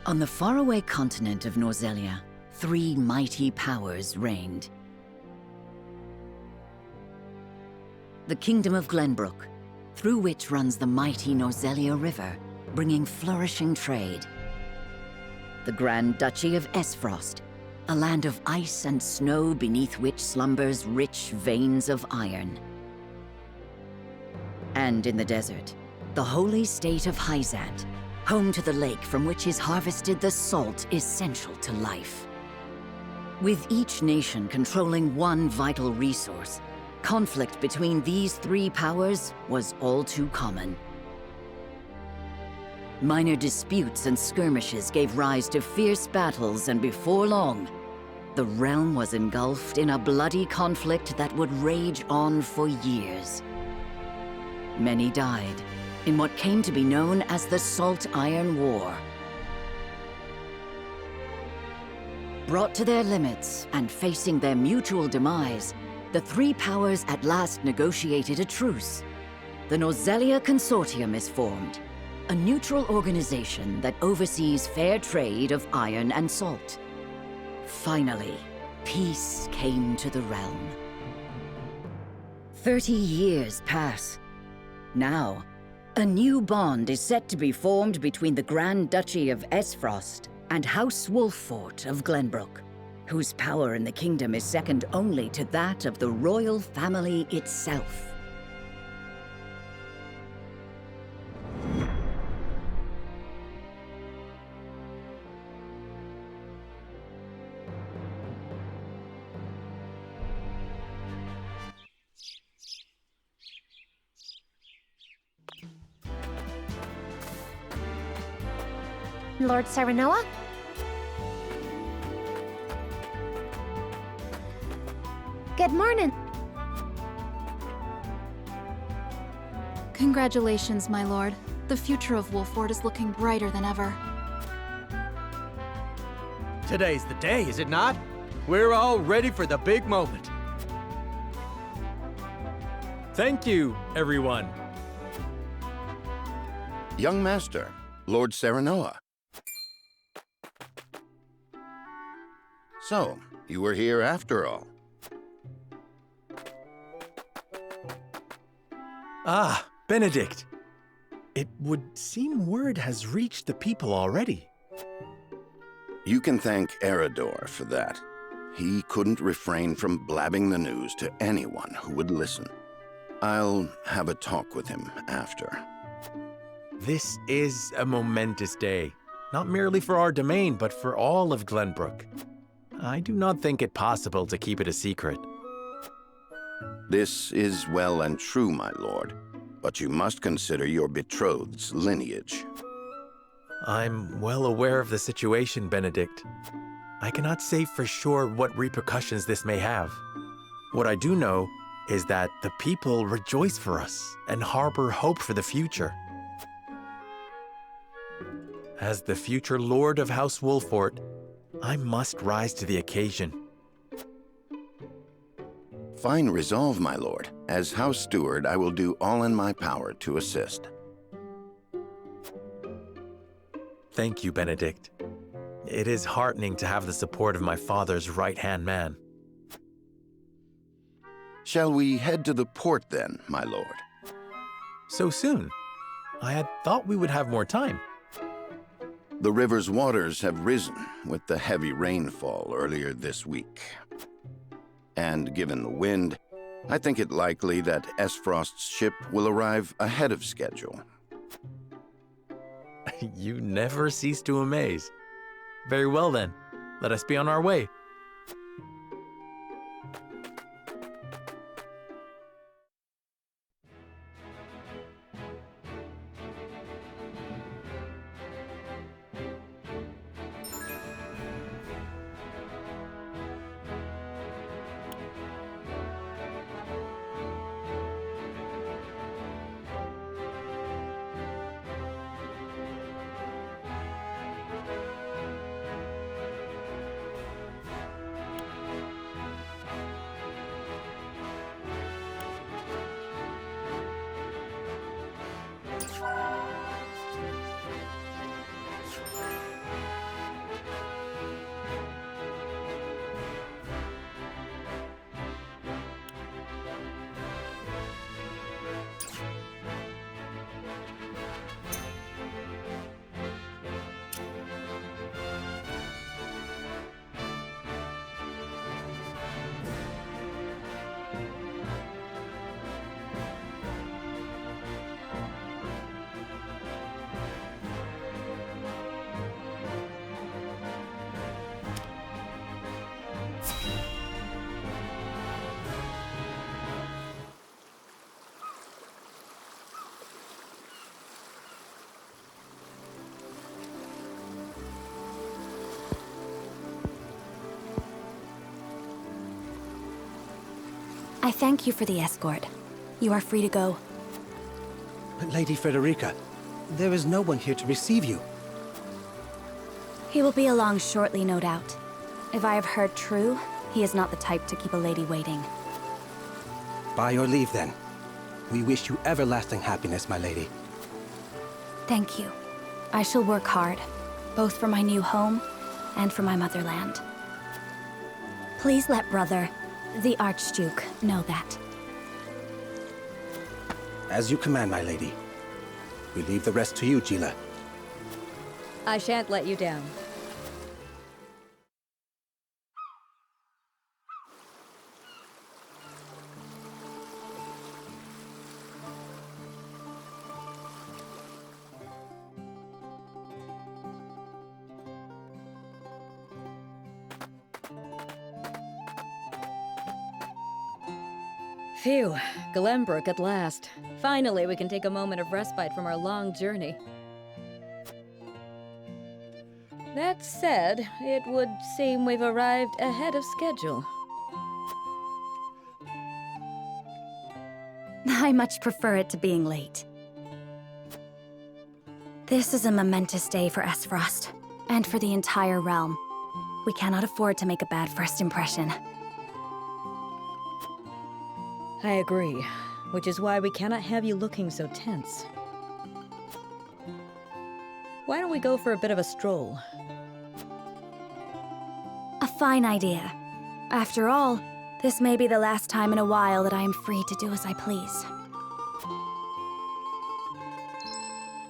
On the faraway continent of Norzelia, three mighty powers reigned. The Kingdom of Glenbrook, through which runs the mighty Norzelia River, bringing flourishing trade. The Grand Duchy of Esfrost, a land of ice and snow beneath which slumbers rich veins of iron. And in the desert, the holy state of Hyzant, home to the lake from which is harvested the salt essential to life. With each nation controlling one vital resource, conflict between these three powers was all too common. Minor disputes and skirmishes gave rise to fierce battles, and before long, the realm was engulfed in a bloody conflict that would rage on for years. Many died in what came to be known as the Salt Iron War. Brought to their limits and facing their mutual demise, the three powers at last negotiated a truce. The Norzelia Consortium is formed, a neutral organization that oversees fair trade of iron and salt. Finally, peace came to the realm. 30 years pass. Now, a new bond is set to be formed between the Grand Duchy of Esfrost and House Wolffort of Glenbrook, whose power in the kingdom is second only to that of the royal family itself. Lord Serenoa? Good morning. Congratulations, my lord. The future of Wolffort is looking brighter than ever. Today's the day, is it not? We're all ready for the big moment. Thank you, everyone. Young Master, Lord Serenoa. So, you were here after all. Ah, Benedict. It would seem word has reached the people already. You can thank Eridor for that. He couldn't refrain from blabbing the news to anyone who would listen. I'll have a talk with him after. This is a momentous day, not merely for our domain, but for all of Glenbrook. I do not think it possible to keep it a secret. This is well and true, my lord, but you must consider your betrothed's lineage. I'm well aware of the situation, Benedict. I cannot say for sure what repercussions this may have. What I do know is that the people rejoice for us and harbor hope for the future. As the future Lord of House Wolffort, I must rise to the occasion. Fine resolve, my lord. As House Steward, I will do all in my power to assist. Thank you, Benedict. It is heartening to have the support of my father's right-hand man. Shall we head to the port then, my lord? So soon? I had thought we would have more time. The river's waters have risen with the heavy rainfall earlier this week. And given the wind, I think it likely that Esfrost's ship will arrive ahead of schedule. You never cease to amaze. Very well then, let us be on our way. I thank you for the escort. You are free to go. Lady Frederica, there is no one here to receive you. He will be along shortly, no doubt. If I have heard true, he is not the type to keep a lady waiting. By your leave, then. We wish you everlasting happiness, my lady. Thank you. I shall work hard, both for my new home and for my motherland. Please let brother, the Archduke, know that. As you command, my lady. We leave the rest to you, Gila. I shan't let you down. Phew, Glenbrook at last. Finally, we can take a moment of respite from our long journey. That said, it would seem we've arrived ahead of schedule. I much prefer it to being late. This is a momentous day for Esfrost, and for the entire realm. We cannot afford to make a bad first impression. I agree, which is why we cannot have you looking so tense. Why don't we go for a bit of a stroll? A fine idea. After all, this may be the last time in a while that I am free to do as I please.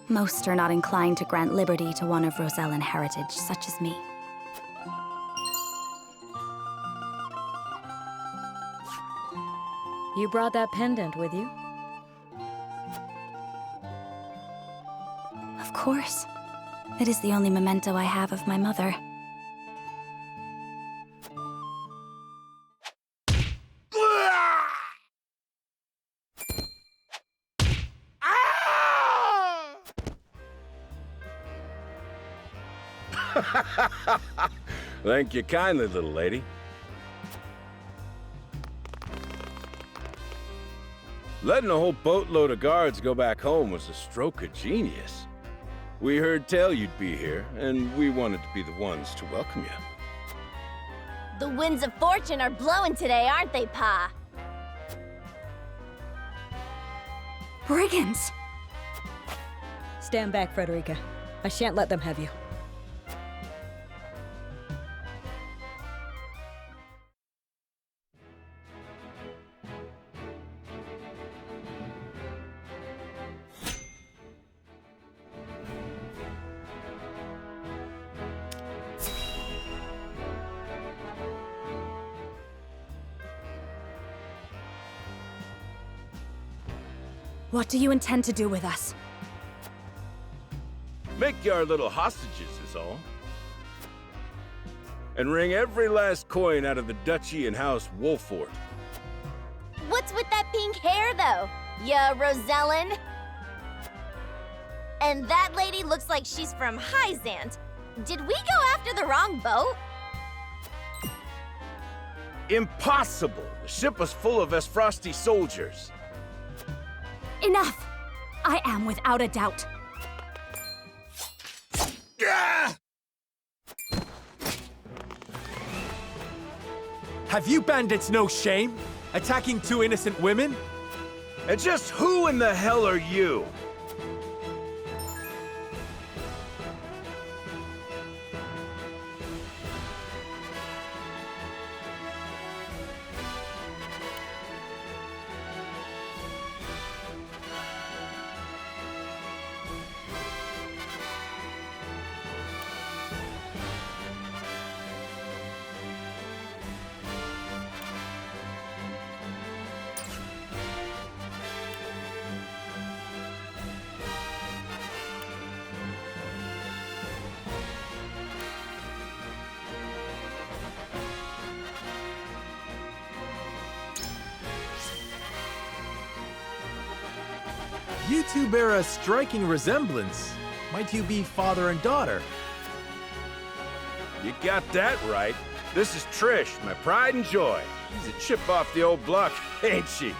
Most are not inclined to grant liberty to one of Rosellan heritage, such as me. You brought that pendant with you? Of course. It is the only memento I have of my mother. Thank you kindly, little lady. Letting a whole boatload of guards go back home was a stroke of genius. We heard tell you'd be here, and we wanted to be the ones to welcome you. The winds of fortune are blowing today, aren't they, Pa? Brigands! Stand back, Frederica. I shan't let them have you. What do you intend to do with us? Make you our little hostages is all. And wring every last coin out of the duchy and House Wolford. What's with that pink hair, though? Ya Rosellan? And that lady looks like she's from Hyzant. Did we go after the wrong boat? Impossible! The ship was full of Esfrosti soldiers. Enough! I am without a doubt. Have you bandits no shame? Attacking two innocent women? And just who in the hell are you? You two bear a striking resemblance. Might you be father and daughter? You got that right. This is Trish, my pride and joy. She's a chip off the old block, ain't she?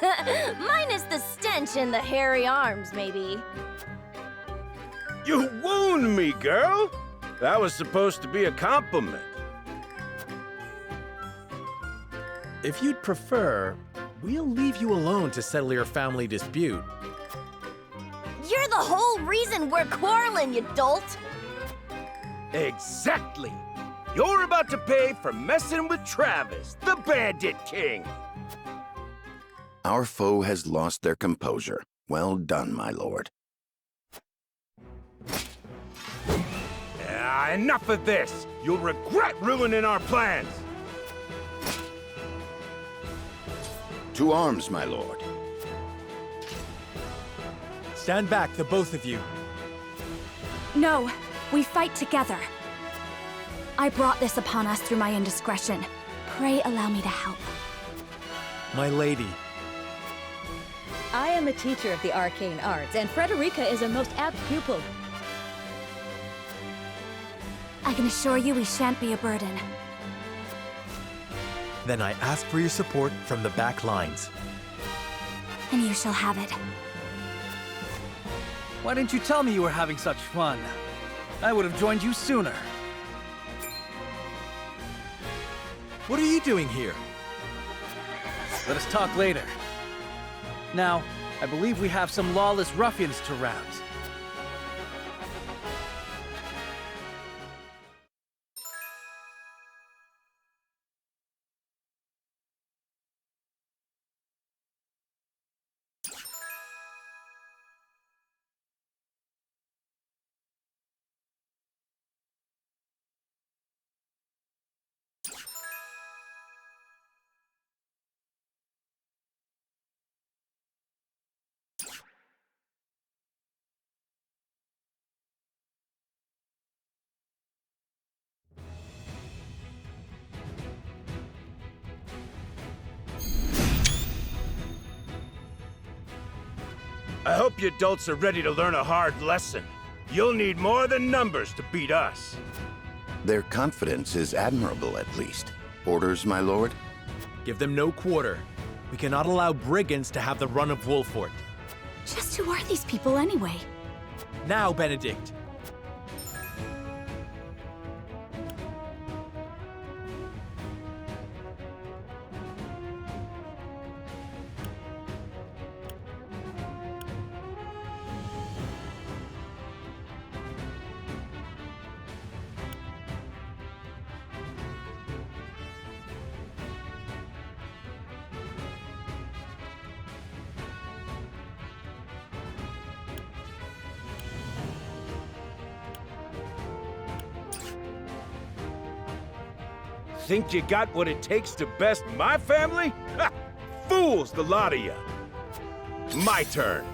Minus the stench and the hairy arms, maybe. You wound me, girl! That was supposed to be a compliment. If you'd prefer, we'll leave you alone to settle your family dispute. You're the whole reason we're quarreling, you dolt! Exactly! You're about to pay for messing with Travis, the Bandit King! Our foe has lost their composure. Well done, my lord. Enough of this! You'll regret ruining our plans! To arms, my lord. Stand back, the both of you. No, we fight together. I brought this upon us through my indiscretion. Pray allow me to help. My lady. I am a teacher of the arcane arts, and Frederica is a most apt pupil. I can assure you we shan't be a burden. Then I ask for your support from the back lines. And you shall have it. Why didn't you tell me you were having such fun? I would have joined you sooner. What are you doing here? Let us talk later. Now, I believe we have some lawless ruffians to rout. I hope you adults are ready to learn a hard lesson. You'll need more than numbers to beat us. Their confidence is admirable, at least. Orders, my lord? Give them no quarter. We cannot allow brigands to have the run of Wolfort. Just who are these people anyway? Now, Benedict. Think you got what it takes to best my family? Ha! Fools, the lot of you. My turn.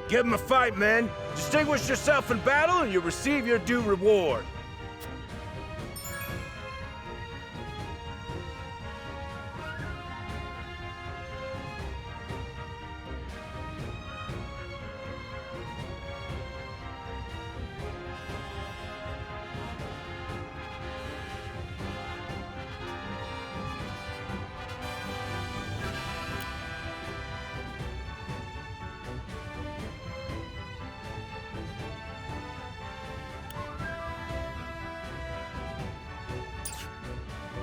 Give 'em a fight, men. Distinguish yourself in battle and you'll receive your due reward.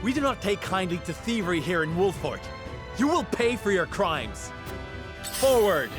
We do not take kindly to thievery here in Wolfort. You will pay for your crimes. Forward!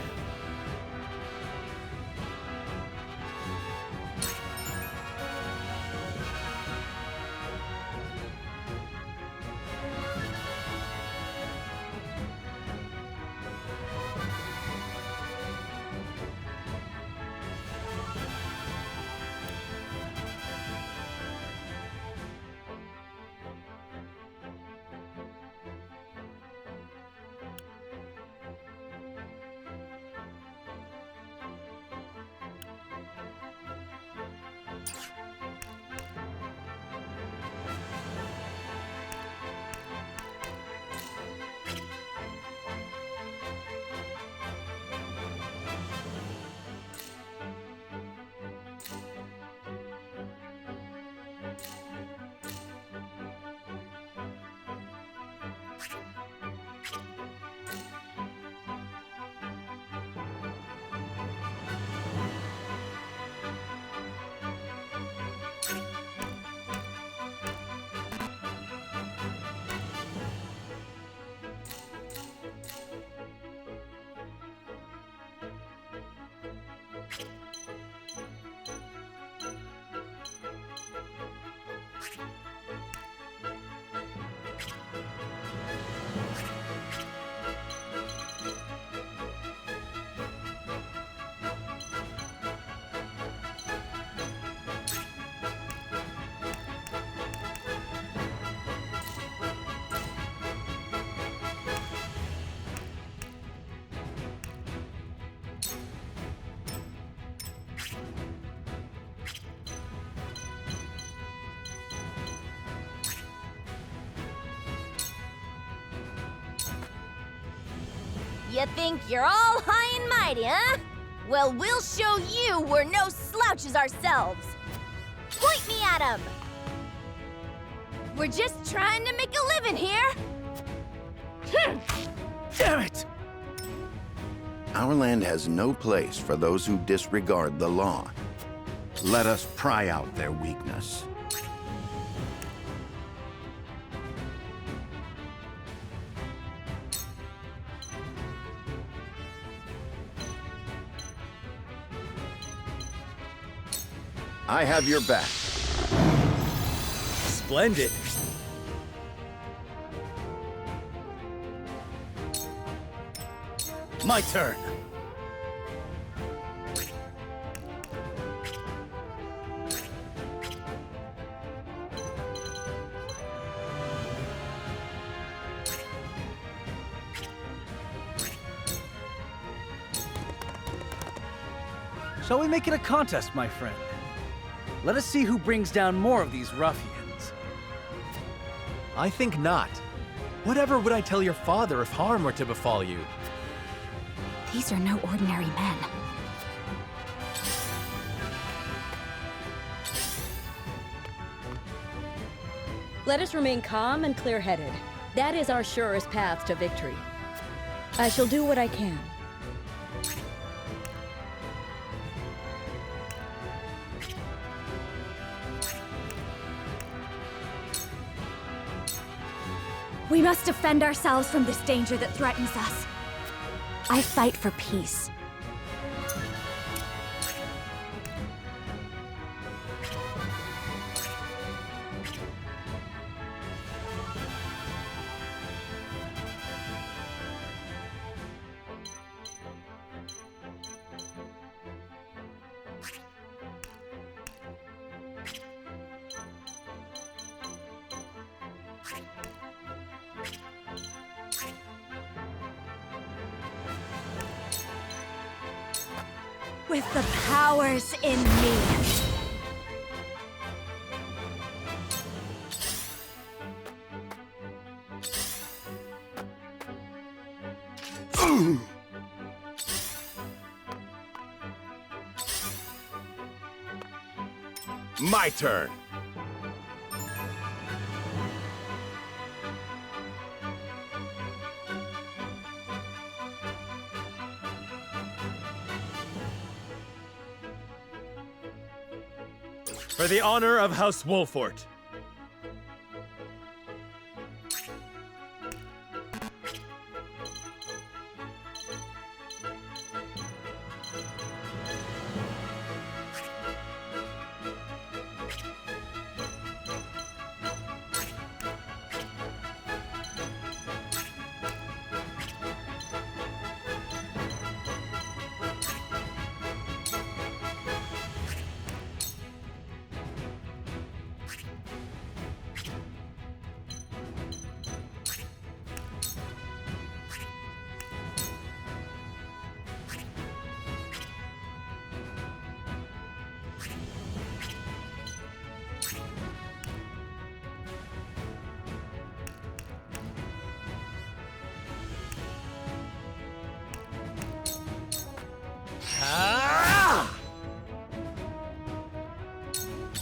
You think you're all high and mighty, huh? Well, we'll show you we're no slouches ourselves. Point me at 'em! We're just trying to make a living here. Damn it! Our land has no place for those who disregard the law. Let us pry out their weakness. I have your back. Splendid. My turn. Shall we make it a contest, my friend? Let us see who brings down more of these ruffians. I think not. Whatever would I tell your father if harm were to befall you? These are no ordinary men. Let us remain calm and clear-headed. That is our surest path to victory. I shall do what I can. We must defend ourselves from this danger that threatens us. I fight for peace. With the powers in me. My turn. For the honor of House Wolfort.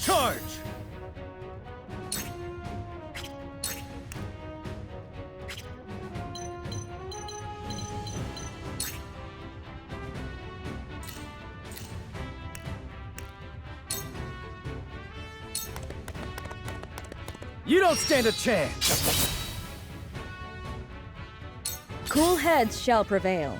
Charge! You don't stand a chance! Cool heads shall prevail.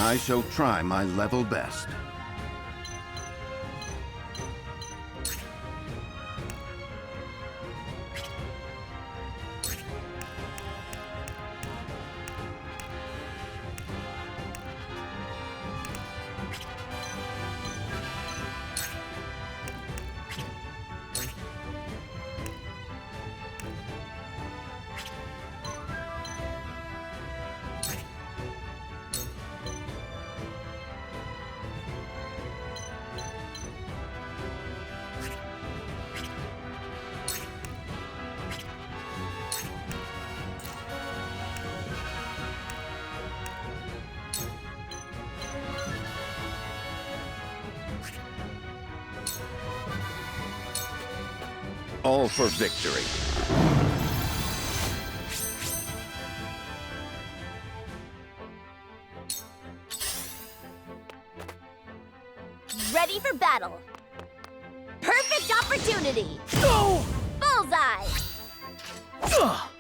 I shall try my level best. All for victory. Ready for battle. Perfect opportunity. Go! Bullseye. Oh.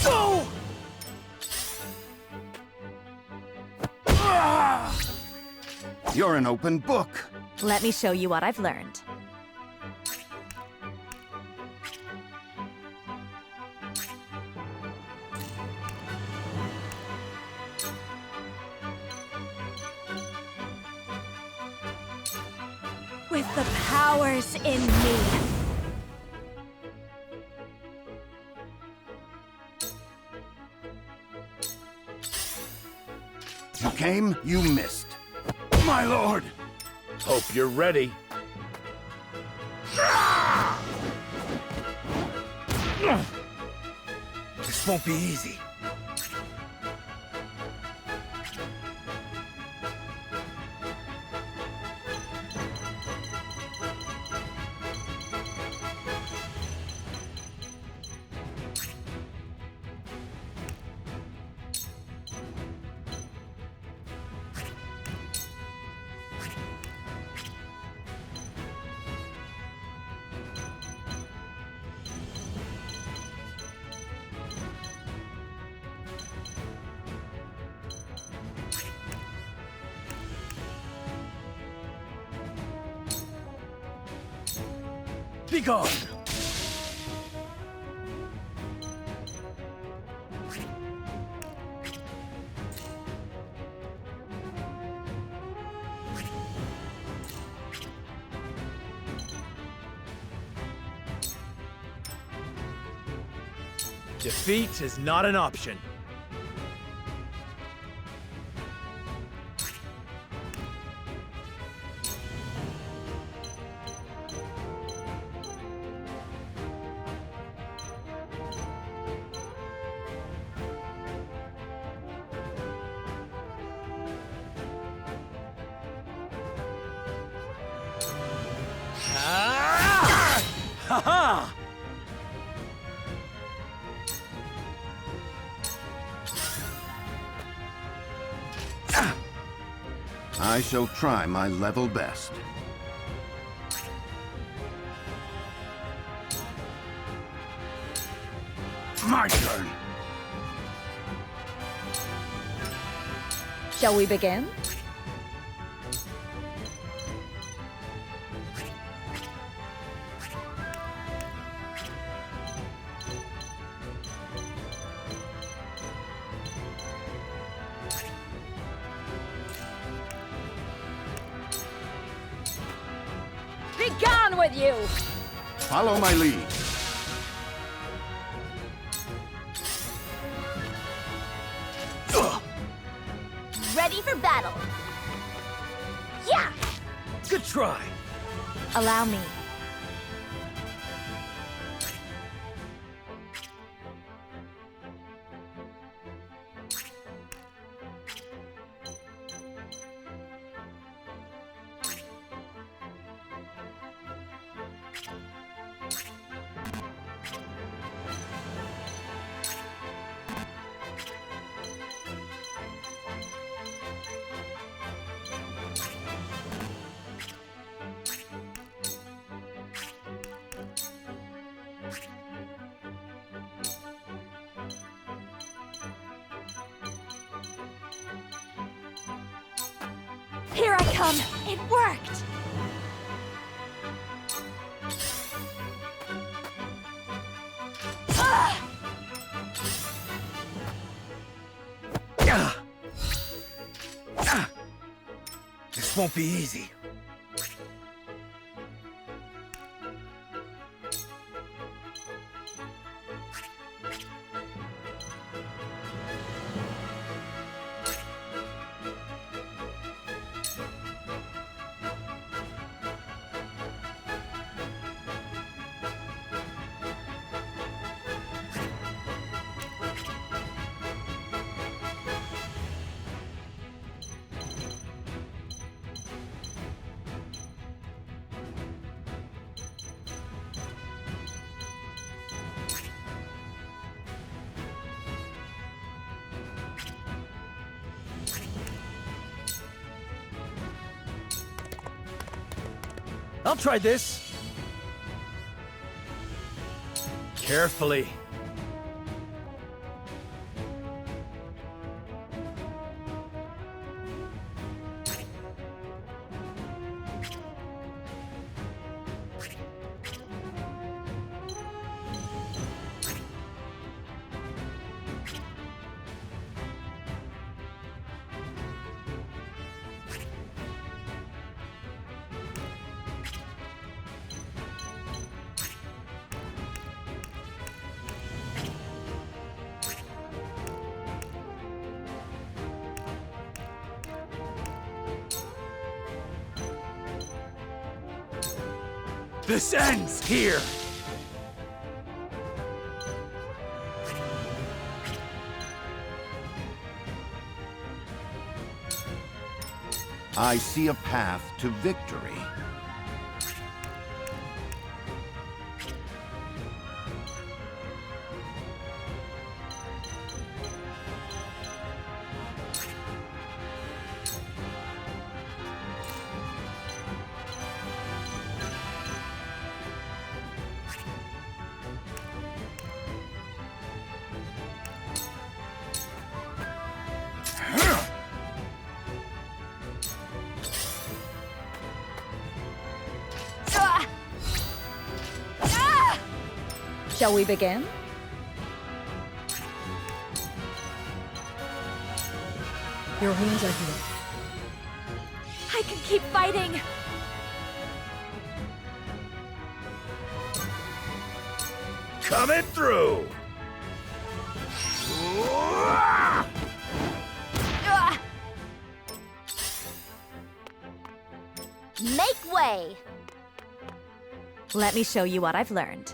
Go! You're an open book. Let me show you what I've learned. With the powers in me. You came, you missed. My lord! Hope you're ready. This won't be easy. Be gone! Defeat is not an option. Ha-ha! I shall try my level best. My turn. Shall we begin? Be gone with you! Follow my lead. Ready for battle. Yeah! Good try. Allow me. Here I come! It worked! This won't be easy. I'll try this. Carefully. This ends here! I see a path to victory. Shall we begin? Your wounds are healed. I can keep fighting! Coming through! Make way! Let me show you what I've learned.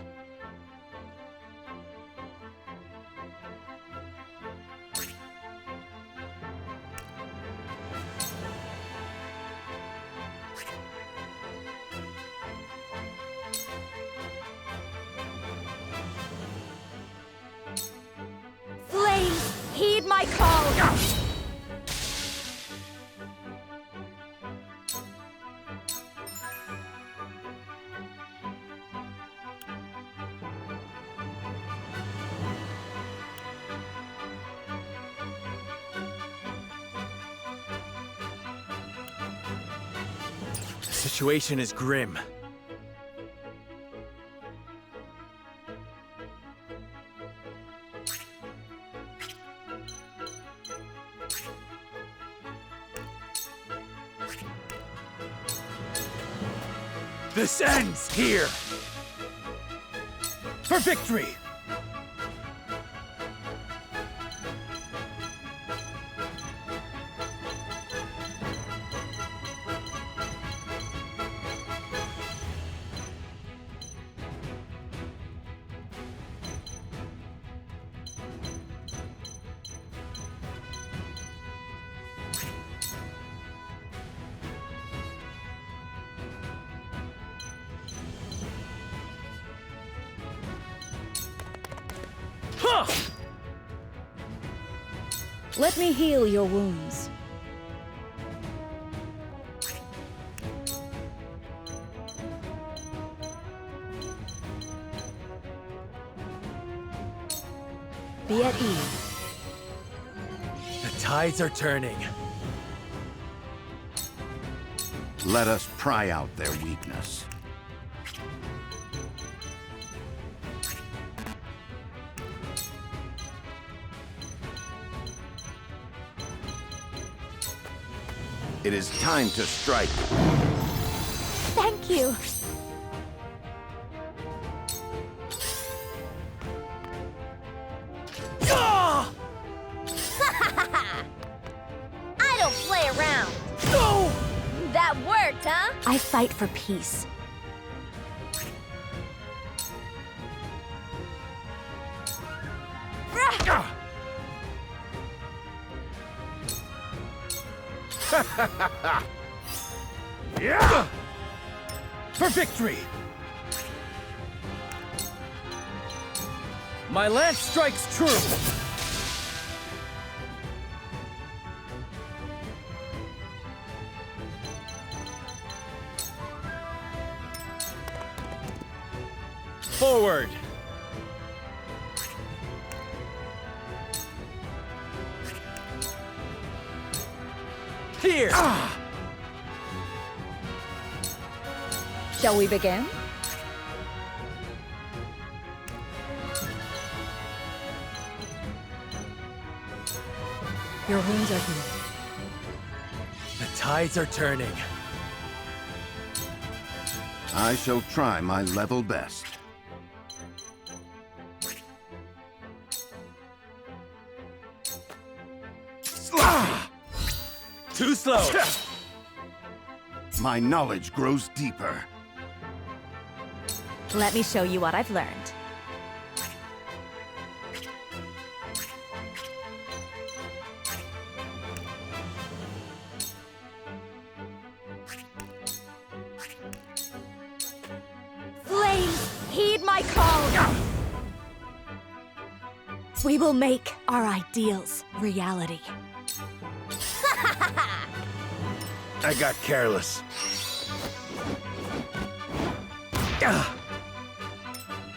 Flames, heed my call! The situation is grim. This ends here! For victory! Let me heal your wounds. Be at ease. The tides are turning. Let us pry out their weakness. It is time to strike. Thank you. I don't play around. No! That worked, huh? I fight for peace. Yeah! For victory! My lance strikes true! Forward! Here! Shall we begin? Your wounds are healed. The tides are turning. I shall try my level best. Too slow! My knowledge grows deeper. Let me show you what I've learned. Flames, heed my call! We will make our ideals reality. I got careless.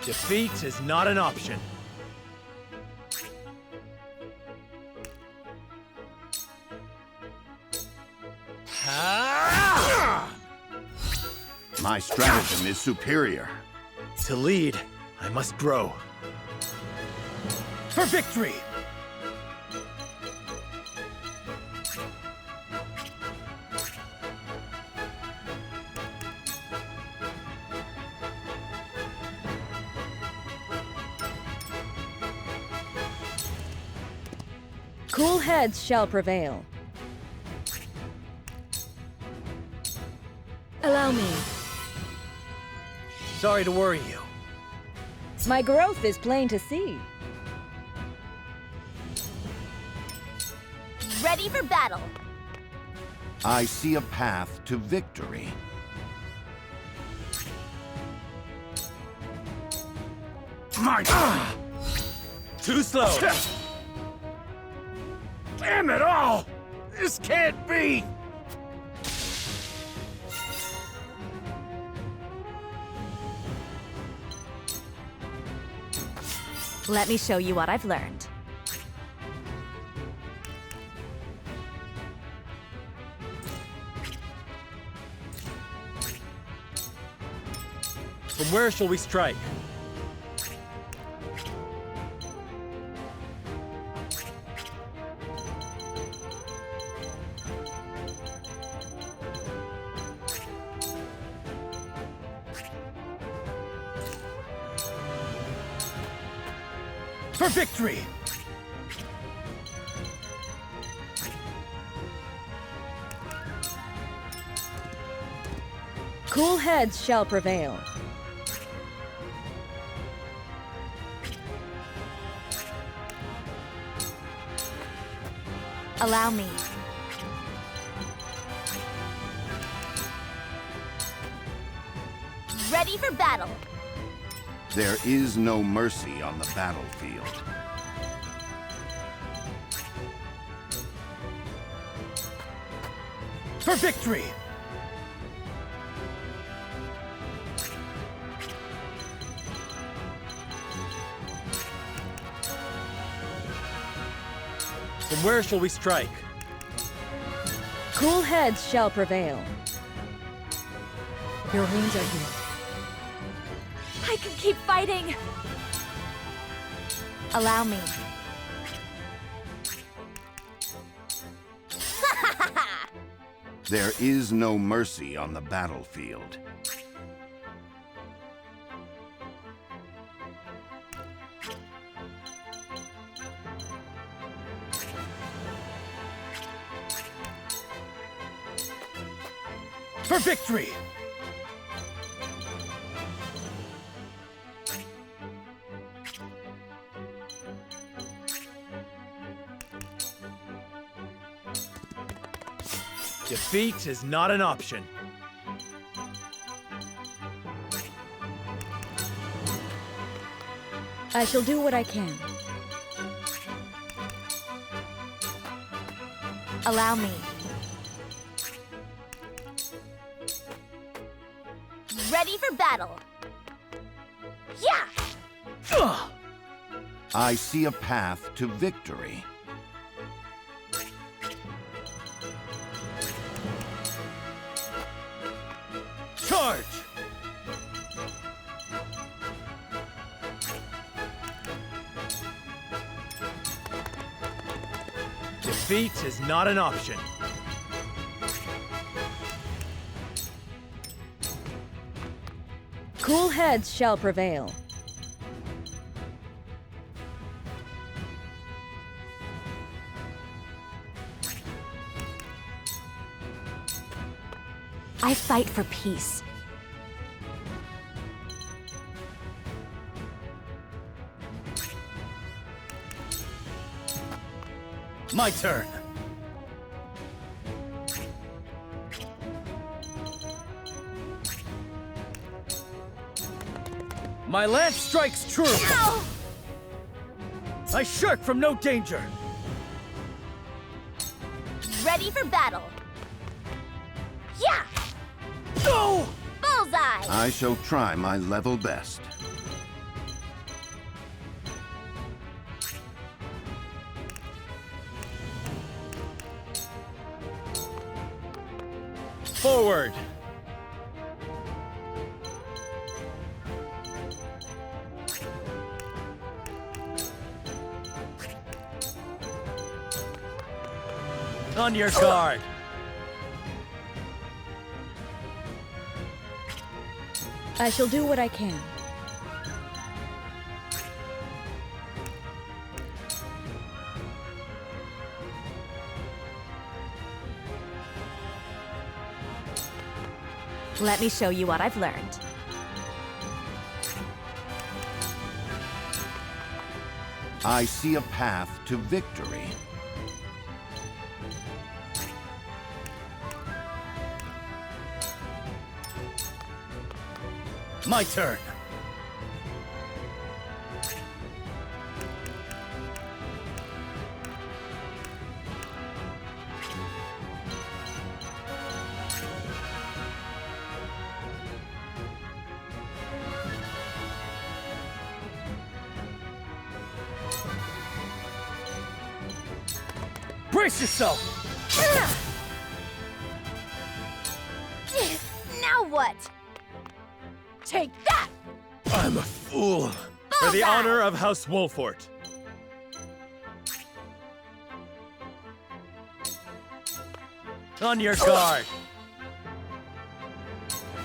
Defeat is not an option. My stratagem is superior. To lead, I must grow. For victory! Cool heads shall prevail. Allow me. Sorry to worry you. My growth is plain to see. Ready for battle. I see a path to victory. Too slow! Damn it all! This can't be! Let me show you what I've learned. From where shall we strike? For victory! Cool heads shall prevail. Allow me. Ready for battle. There is no mercy on the battlefield. For victory! From where shall we strike? Cool heads shall prevail. Your wounds are healed. I can keep fighting! Allow me. There is no mercy on the battlefield. For victory! Defeat is not an option. I shall do what I can. Allow me. Ready for battle. Yeah! Ugh. I see a path to victory. Charge! Defeat is not an option. Cool heads shall prevail. I fight for peace. My turn. My lance strikes true. Ow! I shirk from no danger. Ready for battle. Yeah! Go! Bullseye! I shall try my level best. Forward. On your guard. I shall do what I can. Let me show you what I've learned. I see a path to victory. My turn. Brace yourself! Now what? Take that! I'm a fool. For the honor of House Wolfort. On your guard.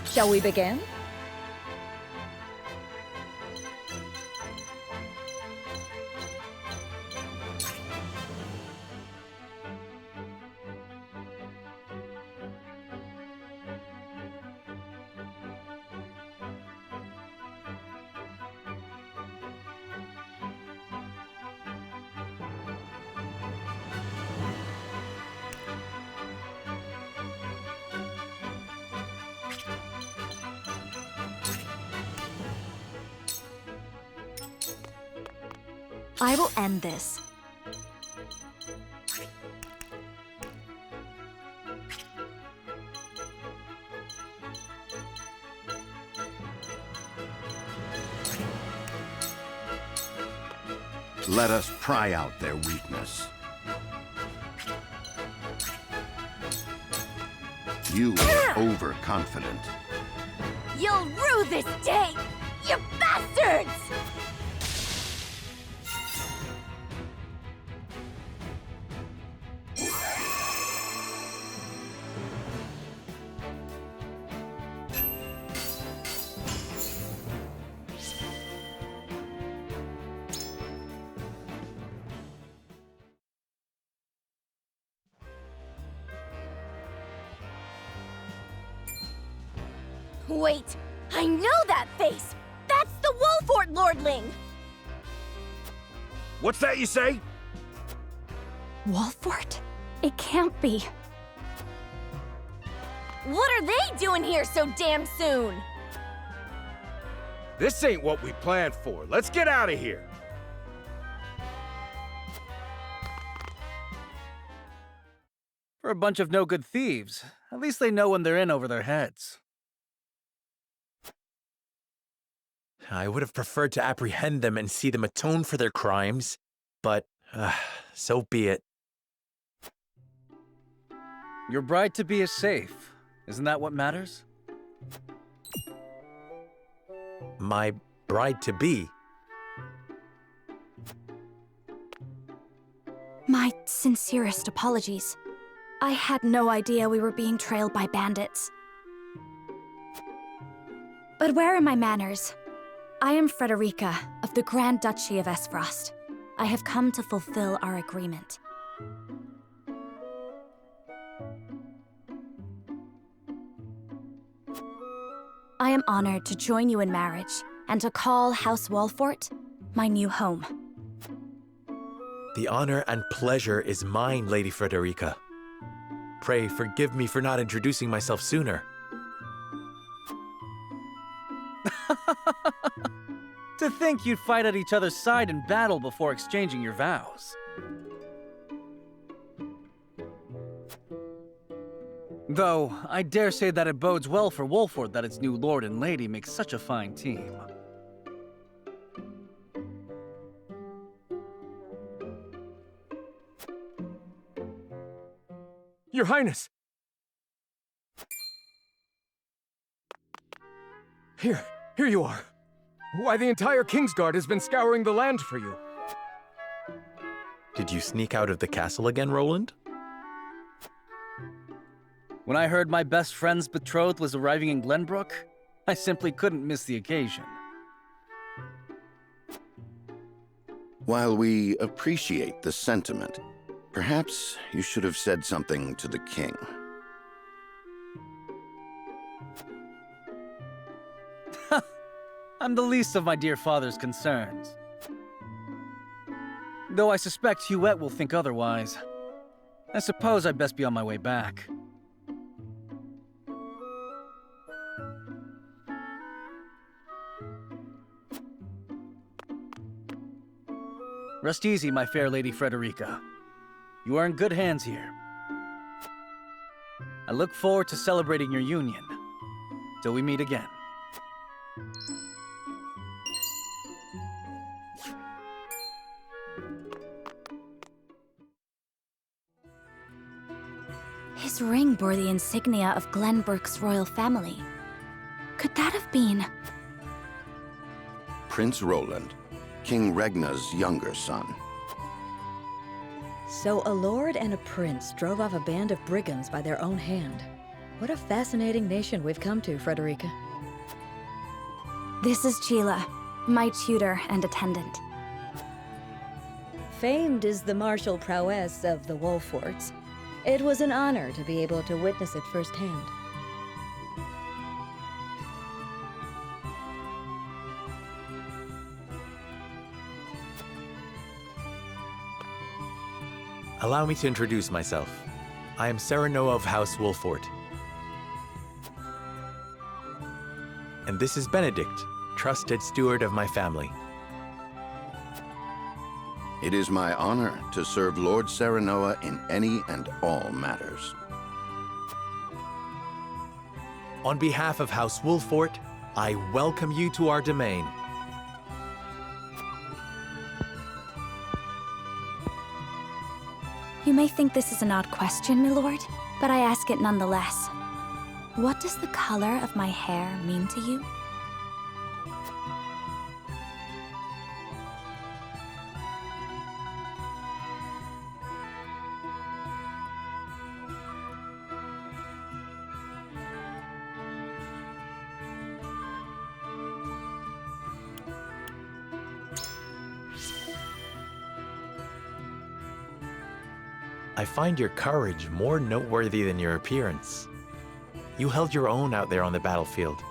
Shall we begin? I will end this. Let us pry out their weakness. You are overconfident. You'll rue this day, you bastards! Wait, I know that face! That's the Wolfort Lordling! What's that you say? Wolfort? It can't be. What are they doing here so damn soon? This ain't what we planned for. Let's get out of here. For a bunch of no-good thieves, at least they know when they're in over their heads. I would have preferred to apprehend them and see them atone for their crimes, but so be it. Your bride-to-be is safe. Isn't that what matters? My bride-to-be? My sincerest apologies. I had no idea we were being trailed by bandits. But where are my manners? I am Frederica of the Grand Duchy of Esfrost. I have come to fulfill our agreement. I am honored to join you in marriage and to call House Wolfort my new home. The honor and pleasure is mine, Lady Frederica. Pray forgive me for not introducing myself sooner. To think you'd fight at each other's side in battle before exchanging your vows. Though, I dare say that it bodes well for Wolfort that its new lord and lady make such a fine team. Your Highness! Here you are. Why, the entire Kingsguard has been scouring the land for you. Did you sneak out of the castle again, Roland? When I heard my best friend's betrothed was arriving in Glenbrook, I simply couldn't miss the occasion. While we appreciate the sentiment, perhaps you should have said something to the king. I'm the least of my dear father's concerns. Though I suspect Huette will think otherwise. I suppose I'd best be on my way back. Rest easy, my fair Lady Frederica. You are in good hands here. I look forward to celebrating your union. Till we meet again. His ring bore the insignia of Glenbrook's royal family. Could that have been... Prince Roland, King Regna's younger son. So a lord and a prince drove off a band of brigands by their own hand. What a fascinating nation we've come to, Frederica. This is Sheila, my tutor and attendant. Famed is the martial prowess of the Wolforts. It was an honor to be able to witness it firsthand. Allow me to introduce myself. I am Serenoa of House Wolfort. And this is Benedict, trusted steward of my family. It is my honor to serve Lord Serenoa in any and all matters. On behalf of House Wolfort, I welcome you to our domain. You may think this is an odd question, my lord, but I ask it nonetheless. what does the color of my hair mean to you? I find your courage more noteworthy than your appearance. You held your own out there on the battlefield.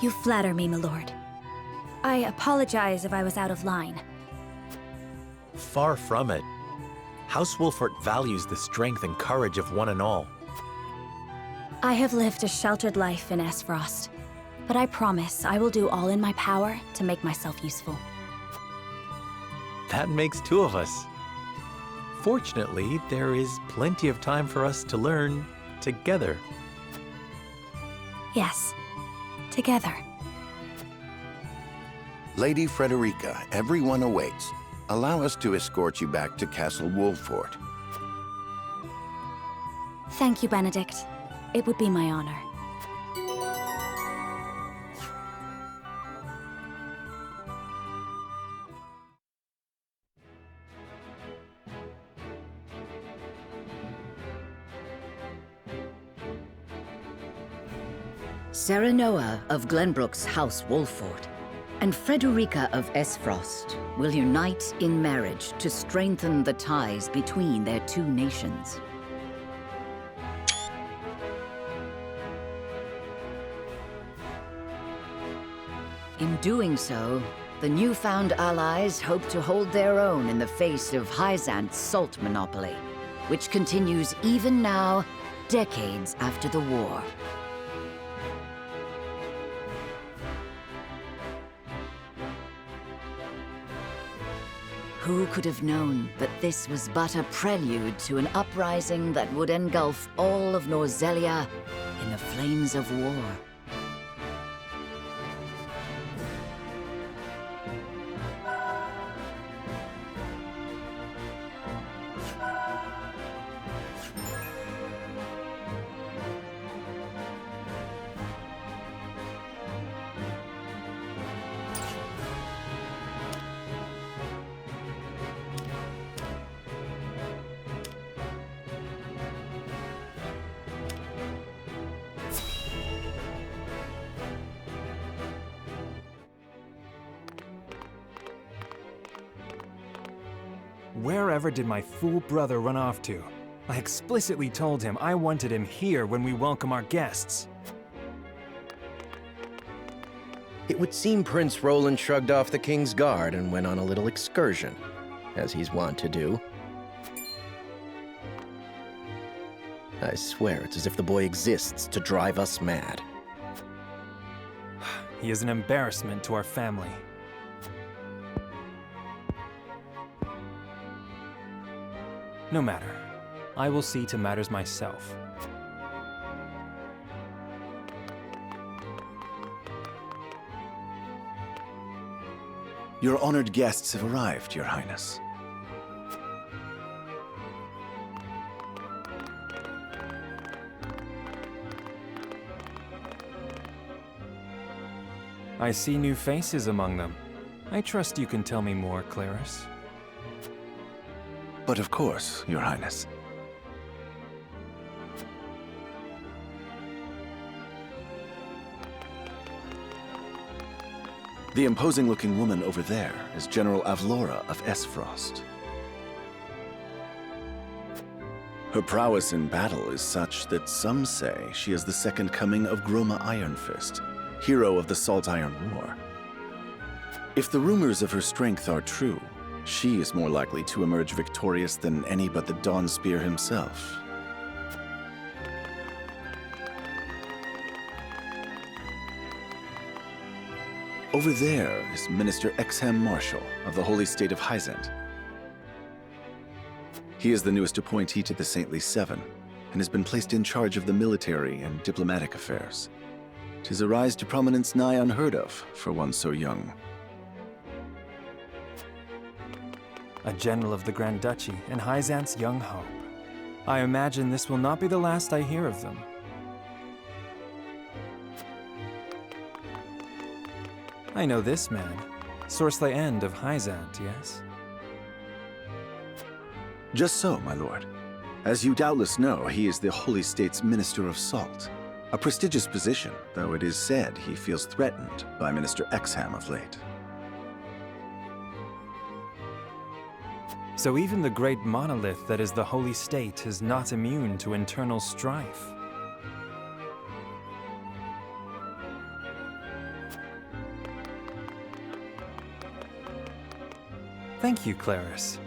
You flatter me, my lord. I apologize if I was out of line. Far from it. House Wolfort values the strength and courage of one and all. I have lived a sheltered life in Esfrost, but I promise I will do all in my power to make myself useful. That makes two of us. Fortunately, there is plenty of time for us to learn together. Yes, together. Lady Frederica, everyone awaits. Allow us to escort you back to Castle Wolfort. Thank you, Benedict. It would be my honor. Serenoa of Glenbrook's House Wolfort and Frederica of Esfrost will unite in marriage to strengthen the ties between their two nations. In doing so, the newfound allies hope to hold their own in the face of Hyzant's salt monopoly, which continues even now, decades after the war. Who could have known that this was but a prelude to an uprising that would engulf all of Norzelia in the flames of war? Wherever did my fool brother run off to? I explicitly told him I wanted him here when we welcome our guests. It would seem Prince Roland shrugged off the King's Guard and went on a little excursion, as he's wont to do. I swear it's as if the boy exists to drive us mad. He is an embarrassment to our family. No matter. I will see to matters myself. Your honored guests have arrived, Your Highness. I see new faces among them. I trust you can tell me more, Claris. But of course, Your Highness. The imposing-looking woman over there is General Avlora of Esfrost. Her prowess in battle is such that some say she is the second coming of Groma Ironfist, hero of the Salt Iron War. If the rumors of her strength are true, she is more likely to emerge victorious than any but the Dawnspear himself. Over there is Minister Exham Marshall of the Holy State of Hyzant. He is the newest appointee to the Saintly Seven, and has been placed in charge of the military and diplomatic affairs. 'Tis a rise to prominence nigh unheard of for one so young. A general of the Grand Duchy and Hyzant's young hope. I imagine this will not be the last I hear of them. I know this man. Sorsle End of Hyzant, yes? Just so, my lord. As you doubtless know, he is the Holy State's Minister of Salt. A prestigious position, though it is said he feels threatened by Minister Exham of late. So even the great monolith that is the Holy State is not immune to internal strife. Thank you, Claris.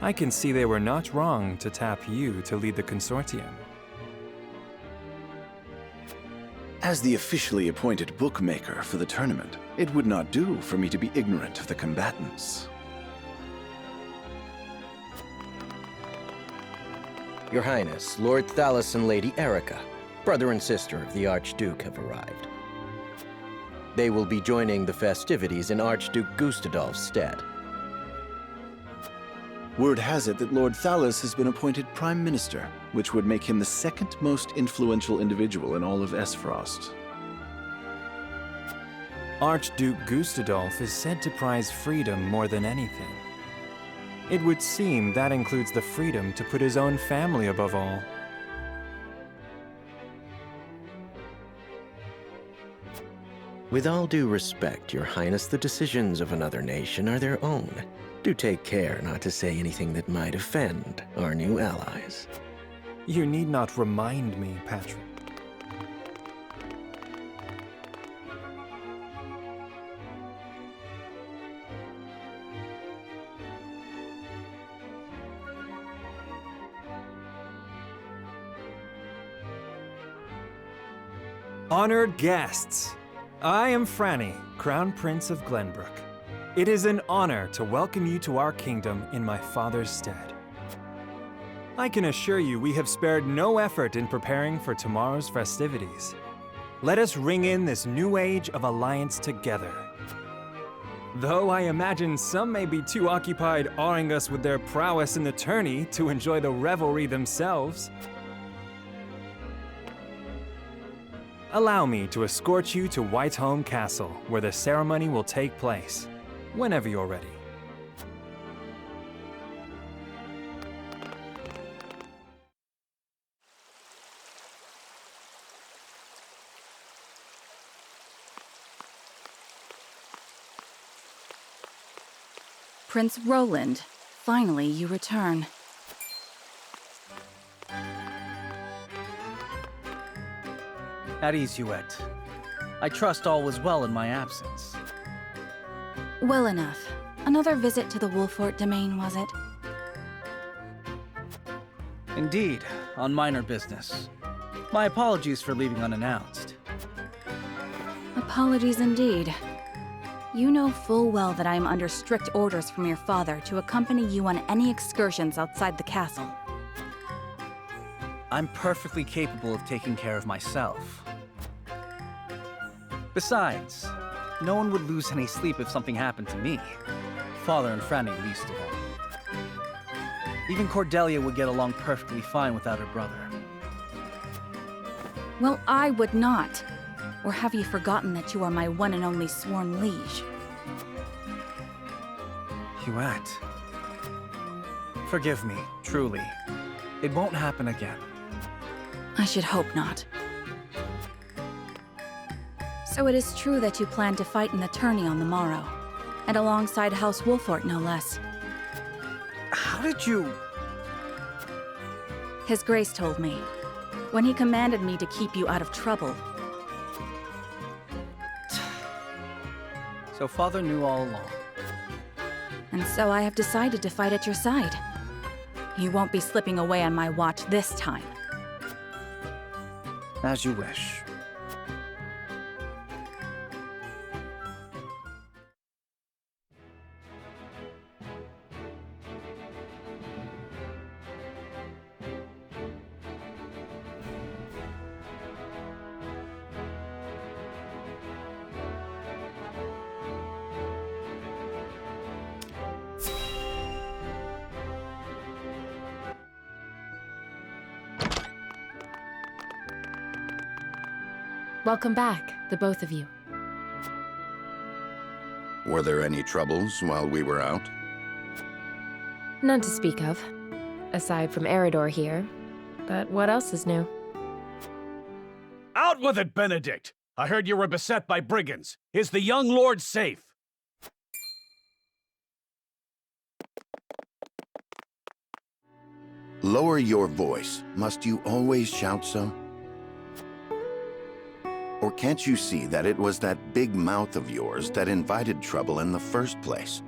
I can see they were not wrong to tap you to lead the consortium. As the officially appointed bookmaker for the tournament, it would not do for me to be ignorant of the combatants. Your Highness, Lord Thalas and Lady Erica, brother and sister of the Archduke, have arrived. They will be joining the festivities in Archduke Gustadolf's stead. Word has it that Lord Thalas has been appointed Prime Minister, which would make him the second most influential individual in all of Esfrost. Archduke Gustadolf is said to prize freedom more than anything. It would seem that includes the freedom to put his own family above all. With all due respect, Your Highness, the decisions of another nation are their own. Do take care not to say anything that might offend our new allies. You need not remind me, Patrick. Honored guests, I am Franny, Crown Prince of Glenbrook. It is an honor to welcome you to our kingdom in my father's stead. I can assure you we have spared no effort in preparing for tomorrow's festivities. Let us ring in this new age of alliance together. Though I imagine some may be too occupied awing us with their prowess in the tourney to enjoy the revelry themselves. Allow me to escort you to Whiteholm Castle, where the ceremony will take place. Whenever you're ready. Prince Roland, finally you return. At ease, Huette. I trust all was well in my absence. Well enough. Another visit to the Wolfort domain, was it? Indeed, on minor business. My apologies for leaving unannounced. Apologies indeed. You know full well that I am under strict orders from your father to accompany you on any excursions outside the castle. I'm perfectly capable of taking care of myself. Besides, no one would lose any sleep if something happened to me. Father and Franny least of all. Even Cordelia would get along perfectly fine without her brother. Well, I would not. Or have you forgotten that you are my one and only sworn liege? Huette. Forgive me, truly. It won't happen again. I should hope not. So it is true that you plan to fight in the tourney on the morrow, and alongside House Wolfort, no less. How did you... His Grace told me, when he commanded me to keep you out of trouble. So Father knew all along. And so I have decided to fight at your side. You won't be slipping away on my watch this time. As you wish. Welcome back, the both of you. Were there any troubles while we were out? None to speak of, aside from Eridor here. But what else is new? Out with it, Benedict! I heard you were beset by brigands. Is the young lord safe? Lower your voice. Must you always shout so? Or can't you see that it was that big mouth of yours that invited trouble in the first place?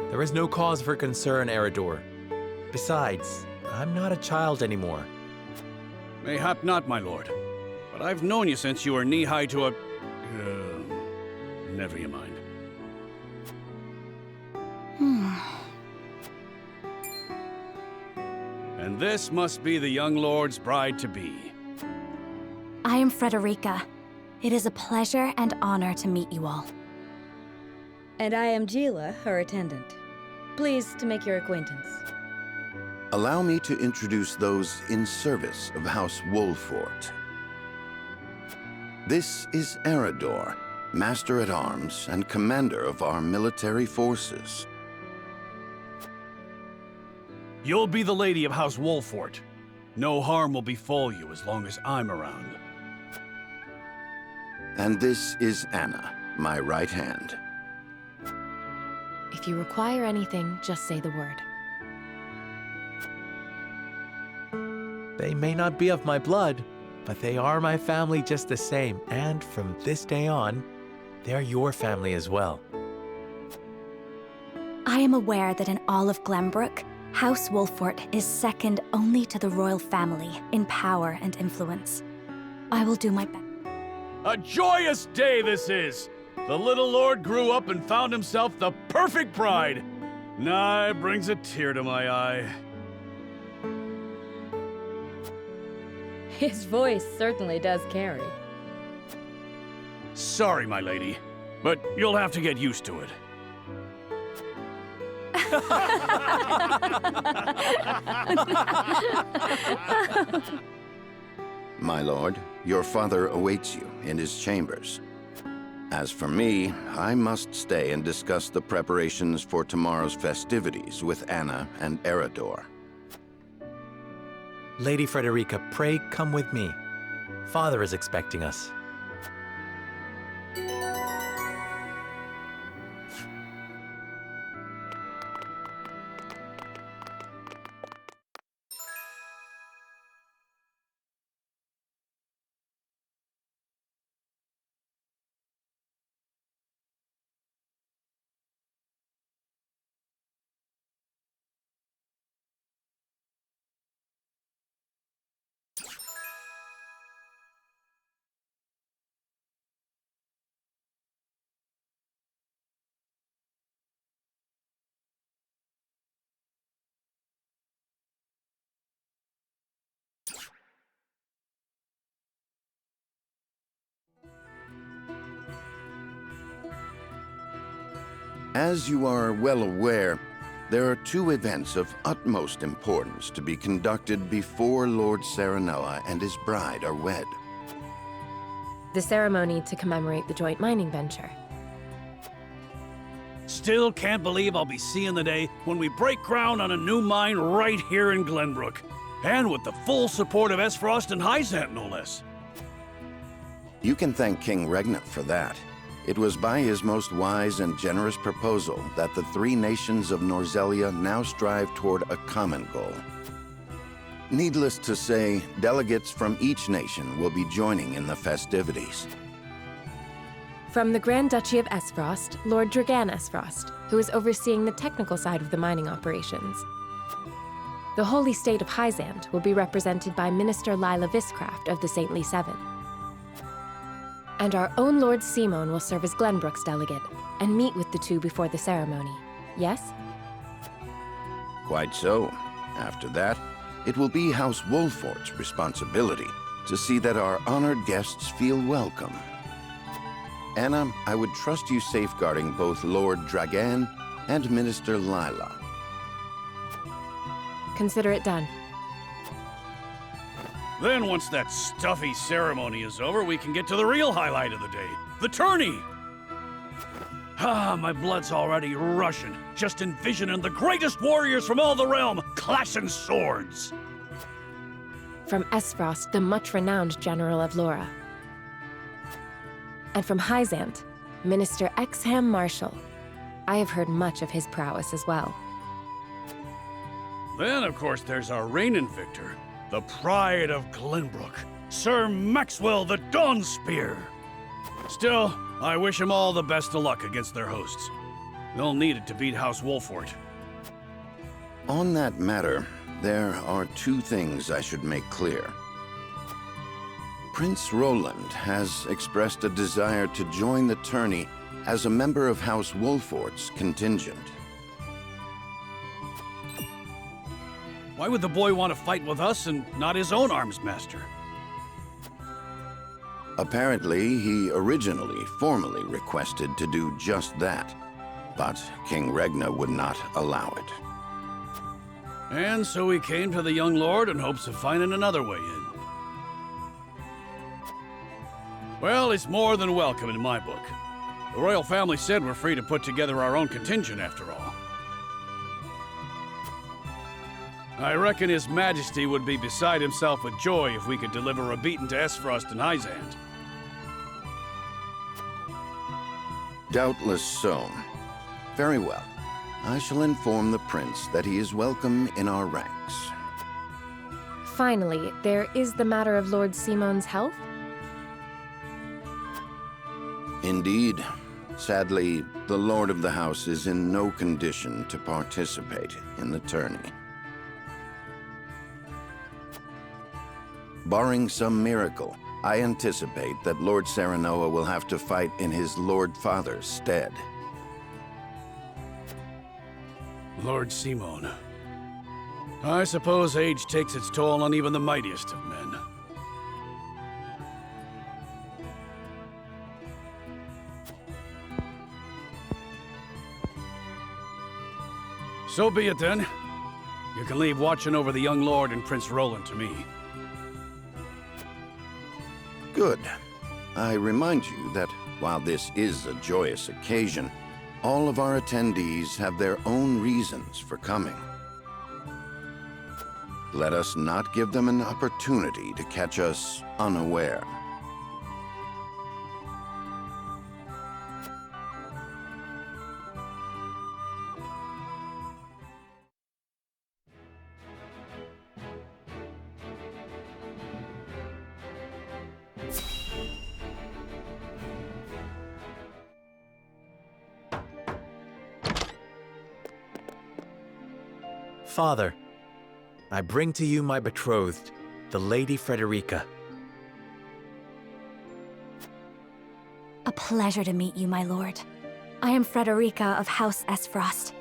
There is no cause for concern, Eridor. Besides, I'm not a child anymore. Mayhap not, my lord. But I've known you since you were knee-high to a... never you mind. And this must be the young lord's bride-to-be. I am Frederica. It is a pleasure and honor to meet you all. And I am Gila, her attendant. Pleased to make your acquaintance. Allow me to introduce those in service of House Wolfort. This is Eridor, Master-at-Arms and Commander of our military forces. You'll be the lady of House Wolfort. No harm will befall you as long as I'm around. And this is Anna, my right hand. If you require anything, just say the word. They may not be of my blood, but they are my family just the same, and from this day on, they're your family as well. I am aware that in all of Glenbrook, House Wolfort is second only to the royal family in power and influence. I will do my best. A joyous day this is! The little lord grew up and found himself the perfect bride. Nigh brings a tear to my eye. His voice certainly does carry. Sorry, my lady, but you'll have to get used to it. My lord, your father awaits you in his chambers. As for me, I must stay and discuss the preparations for tomorrow's festivities with Anna and Eridor. Lady Frederica, pray come with me. Father is expecting us. As you are well aware, there are two events of utmost importance to be conducted before Lord Serenella and his bride are wed. The ceremony to commemorate the joint mining venture. Still can't believe I'll be seeing the day when we break ground on a new mine right here in Glenbrook. And with the full support of Esfrost and Hyzant, no less. You can thank King Regnant for that. It was by his most wise and generous proposal that the three nations of Norzelia now strive toward a common goal. Needless to say, delegates from each nation will be joining in the festivities. From the Grand Duchy of Esfrost, Lord Dragan Esfrost, who is overseeing the technical side of the mining operations. The Holy State of Hyzant will be represented by Minister Lila Viscraft of the Saintly Seven. And our own Lord Simon will serve as Glenbrook's delegate and meet with the two before the ceremony. Yes? Quite so. After that, it will be House Wolfort's responsibility to see that our honored guests feel welcome. Anna, I would trust you safeguarding both Lord Dragan and Minister Lila. Consider it done. Then once that stuffy ceremony is over, we can get to the real highlight of the day, the tourney! Ah, my blood's already rushing, just envisioning the greatest warriors from all the realm clashing swords! From Esfrost, the much-renowned General of Lora. And from Hyzant, Minister Exham Marshal. I have heard much of his prowess as well. Then, of course, there's our reigning victor, the pride of Glenbrook, Sir Maxwell the Dawnspear. Still, I wish him all the best of luck against their hosts. They'll need it to beat House Wolfort. On that matter, there are two things I should make clear. Prince Roland has expressed a desire to join the tourney as a member of House Wolfort's contingent. Why would the boy want to fight with us and not his own arms master? Apparently, he originally formally requested to do just that, but King Regna would not allow it. And so he came to the young lord in hopes of finding another way in. Well, it's more than welcome in my book. The royal family said we're free to put together our own contingent after all. I reckon His Majesty would be beside himself with joy if we could deliver a beating to Esfrost and Hyzant. Doubtless so. Very well. I shall inform the prince that he is welcome in our ranks. Finally, there is the matter of Lord Simon's health? Indeed. Sadly, the Lord of the House is in no condition to participate in the tourney. Barring some miracle, I anticipate that Lord Serenoa will have to fight in his Lord Father's stead. Lord Simon. I suppose age takes its toll on even the mightiest of men. So be it then. You can leave watching over the young lord and Prince Roland to me. Good. I remind you that while this is a joyous occasion, all of our attendees have their own reasons for coming. Let us not give them an opportunity to catch us unaware. Father, I bring to you my betrothed, the Lady Frederica. A pleasure to meet you, my lord. I am Frederica of House Esfrost.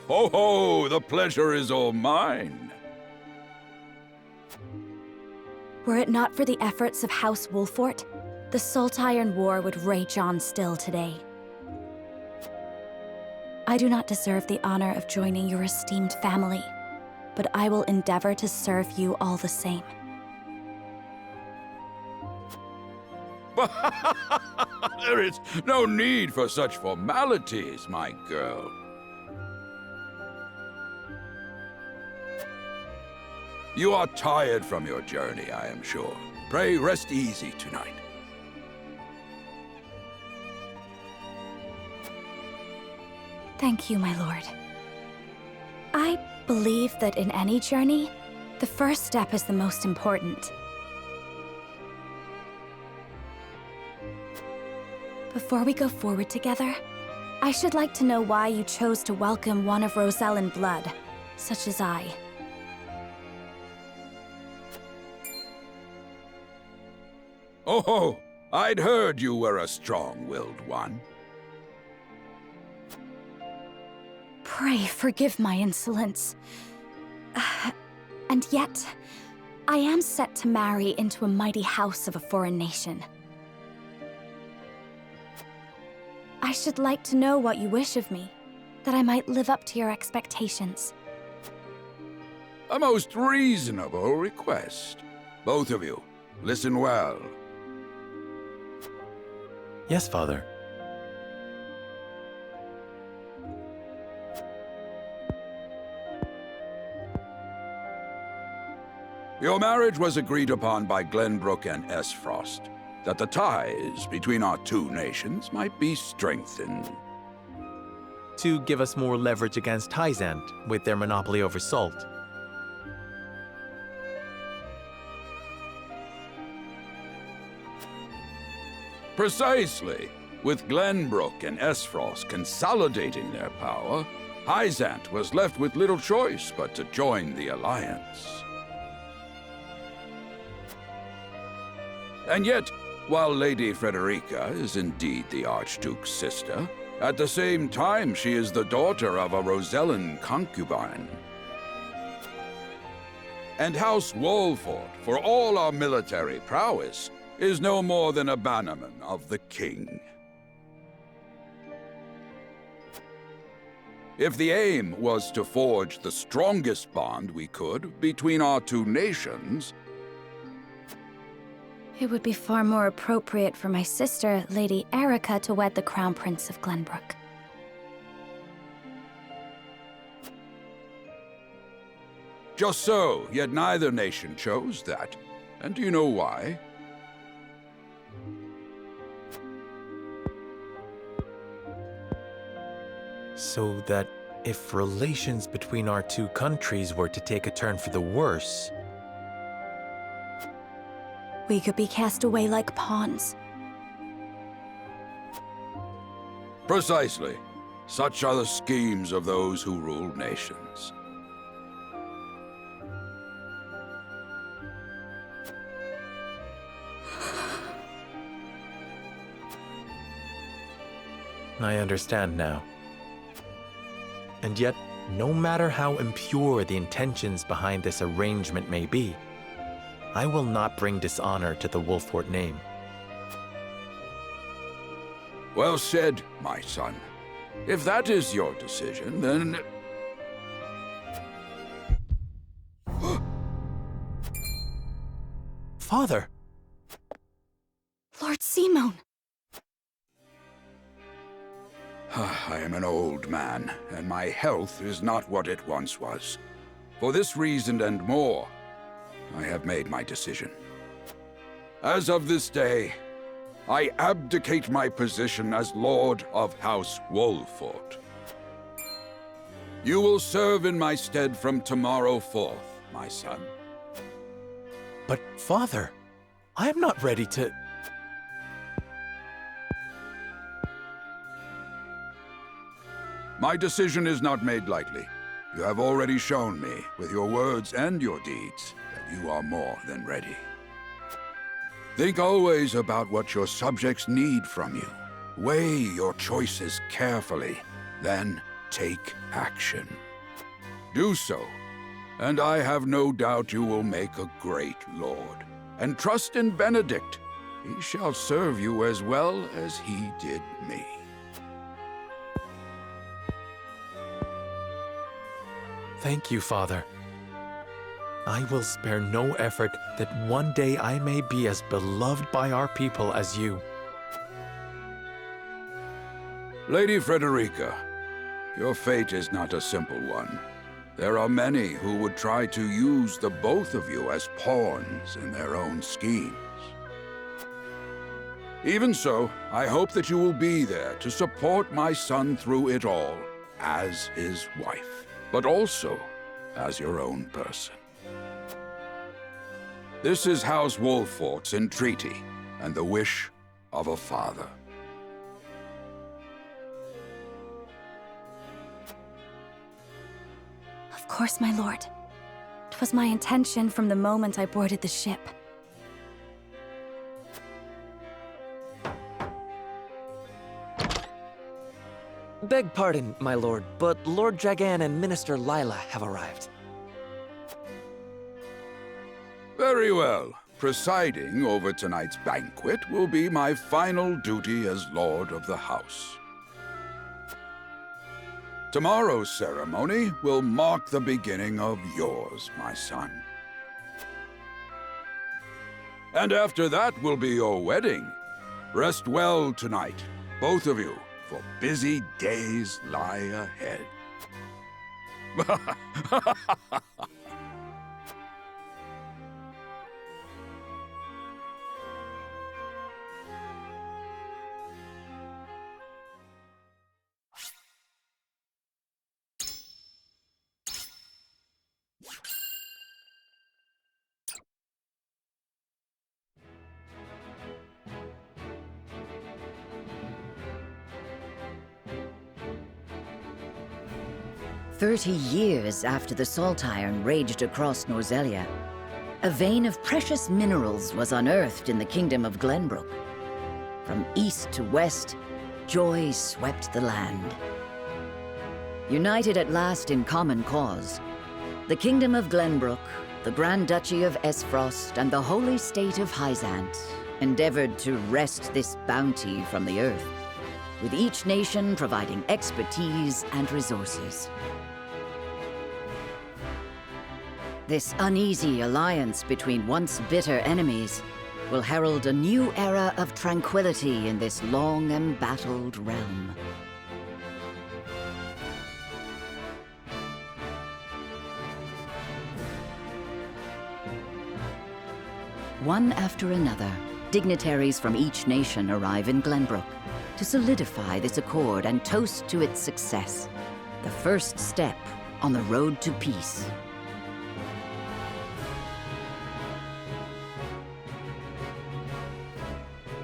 Ho ho! The pleasure is all mine. Were it not for the efforts of House Wolfort, the Saltiron War would rage on still today. I do not deserve the honor of joining your esteemed family, but I will endeavor to serve you all the same. There is no need for such formalities, my girl. You are tired from your journey, I am sure. Pray rest easy tonight. Thank you, my lord. I believe that in any journey, the first step is the most important. Before we go forward together, I should like to know why you chose to welcome one of Rosellan blood, such as I. Oh, I'd heard you were a strong-willed one. Pray forgive my insolence. And yet, I am set to marry into a mighty house of a foreign nation. I should like to know what you wish of me, that I might live up to your expectations. A most reasonable request. Both of you, listen well. Yes, Father. Your marriage was agreed upon by Glenbrook and Esfrost, that the ties between our two nations might be strengthened. To give us more leverage against Hyzant with their monopoly over salt. Precisely. With Glenbrook and Esfrost consolidating their power, Hyzant was left with little choice but to join the alliance. And yet, while Lady Frederica is indeed the Archduke's sister, at the same time she is the daughter of a Rosellan concubine. And House Wolford, for all our military prowess, is no more than a bannerman of the king. If the aim was to forge the strongest bond we could between our two nations, It would be far more appropriate for my sister, Lady Erica, to wed the Crown Prince of Glenbrook. just so, yet neither nation chose that. And do you know why? So that if relations between our two countries were to take a turn for the worse, We could be cast away like pawns. Precisely. Such are the schemes of those who rule nations. I understand now. And yet, no matter how impure the intentions behind this arrangement may be, I will not bring dishonor to the Wolfort name. Well said, my son. If that is your decision, then... Father! Lord Simone! I am an old man, and my health is not what it once was. For this reason and more, I have made my decision. As of this day, I abdicate my position as Lord of House Wolfort. You will serve in my stead from tomorrow forth, my son. But, Father, I am not ready to... My decision is not made lightly. You have already shown me, with your words and your deeds, that you are more than ready. Think always about what your subjects need from you. Weigh your choices carefully, then take action. Do so, and I have no doubt you will make a great lord. And trust in Benedict. He shall serve you as well as he did me. Thank you, Father. I will spare no effort that one day I may be as beloved by our people as you. Lady Frederica, your fate is not a simple one. There are many who would try to use the both of you as pawns in their own schemes. Even so, I hope that you will be there to support my son through it all, as his wife, but also as your own person. This is House Wolfort's entreaty, and the wish of a father. Of course, my lord. 'Twas my intention from the moment I boarded the ship. Beg pardon, my lord, but Lord Dragan and Minister Lila have arrived. Very well. Presiding over tonight's banquet will be my final duty as Lord of the House. Tomorrow's ceremony will mark the beginning of yours, my son. And after that will be your wedding. Rest well tonight, both of you, for busy days lie ahead. 30 years after the salt iron raged across Norzelia, a vein of precious minerals was unearthed in the kingdom of Glenbrook. From east to west, joy swept the land. United at last in common cause, the kingdom of Glenbrook, the Grand Duchy of Esfrost, and the holy state of Hyzant endeavored to wrest this bounty from the earth, with each nation providing expertise and resources. This uneasy alliance between once bitter enemies will herald a new era of tranquility in this long embattled realm. One after another, dignitaries from each nation arrive in Glenbrook to solidify this accord and toast to its success, the first step on the road to peace.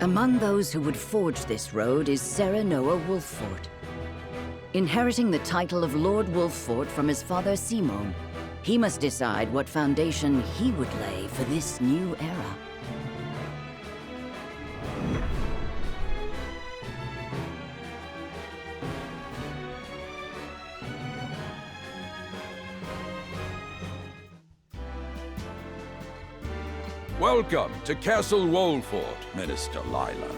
Among those who would forge this road is Serenoa Wolffort. Inheriting the title of Lord Wolffort from his father Simon, he must decide what foundation he would lay for this new era. Welcome to Castle Wolffort, Minister Lila.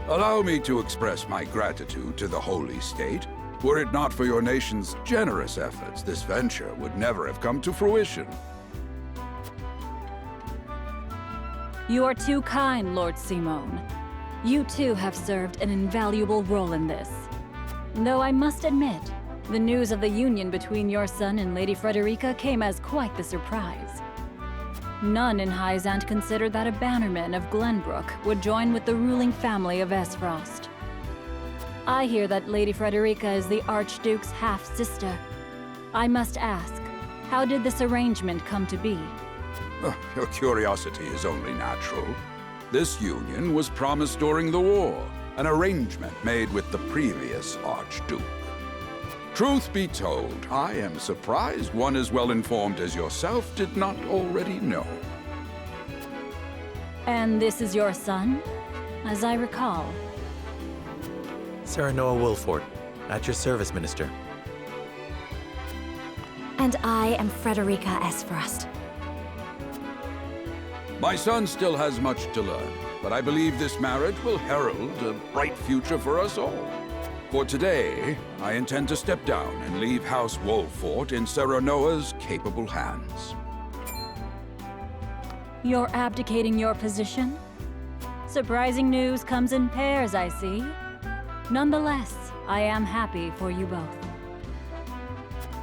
Allow me to express my gratitude to the Holy State. Were it not for your nation's generous efforts, this venture would never have come to fruition. You are too kind, Lord Simon. You too have served an invaluable role in this. Though I must admit, the news of the union between your son and Lady Frederica came as quite the surprise. None in Hyzant considered that a bannerman of Glenbrook would join with the ruling family of Esfrost. I hear that Lady Frederica is the Archduke's half-sister. I must ask, how did this arrangement come to be? Your curiosity is only natural. This union was promised during the war, an arrangement made with the previous Archduke. Truth be told, I am surprised one as well informed as yourself did not already know. And this is your son, as I recall. Serenoa Wolffort, at your service, Minister. And I am Frederica Esfrost. My son still has much to learn, but I believe this marriage will herald a bright future for us all. For today, I intend to step down and leave House Wolffort in Serenoa's capable hands. You're abdicating your position? Surprising news comes in pairs, I see. Nonetheless, I am happy for you both.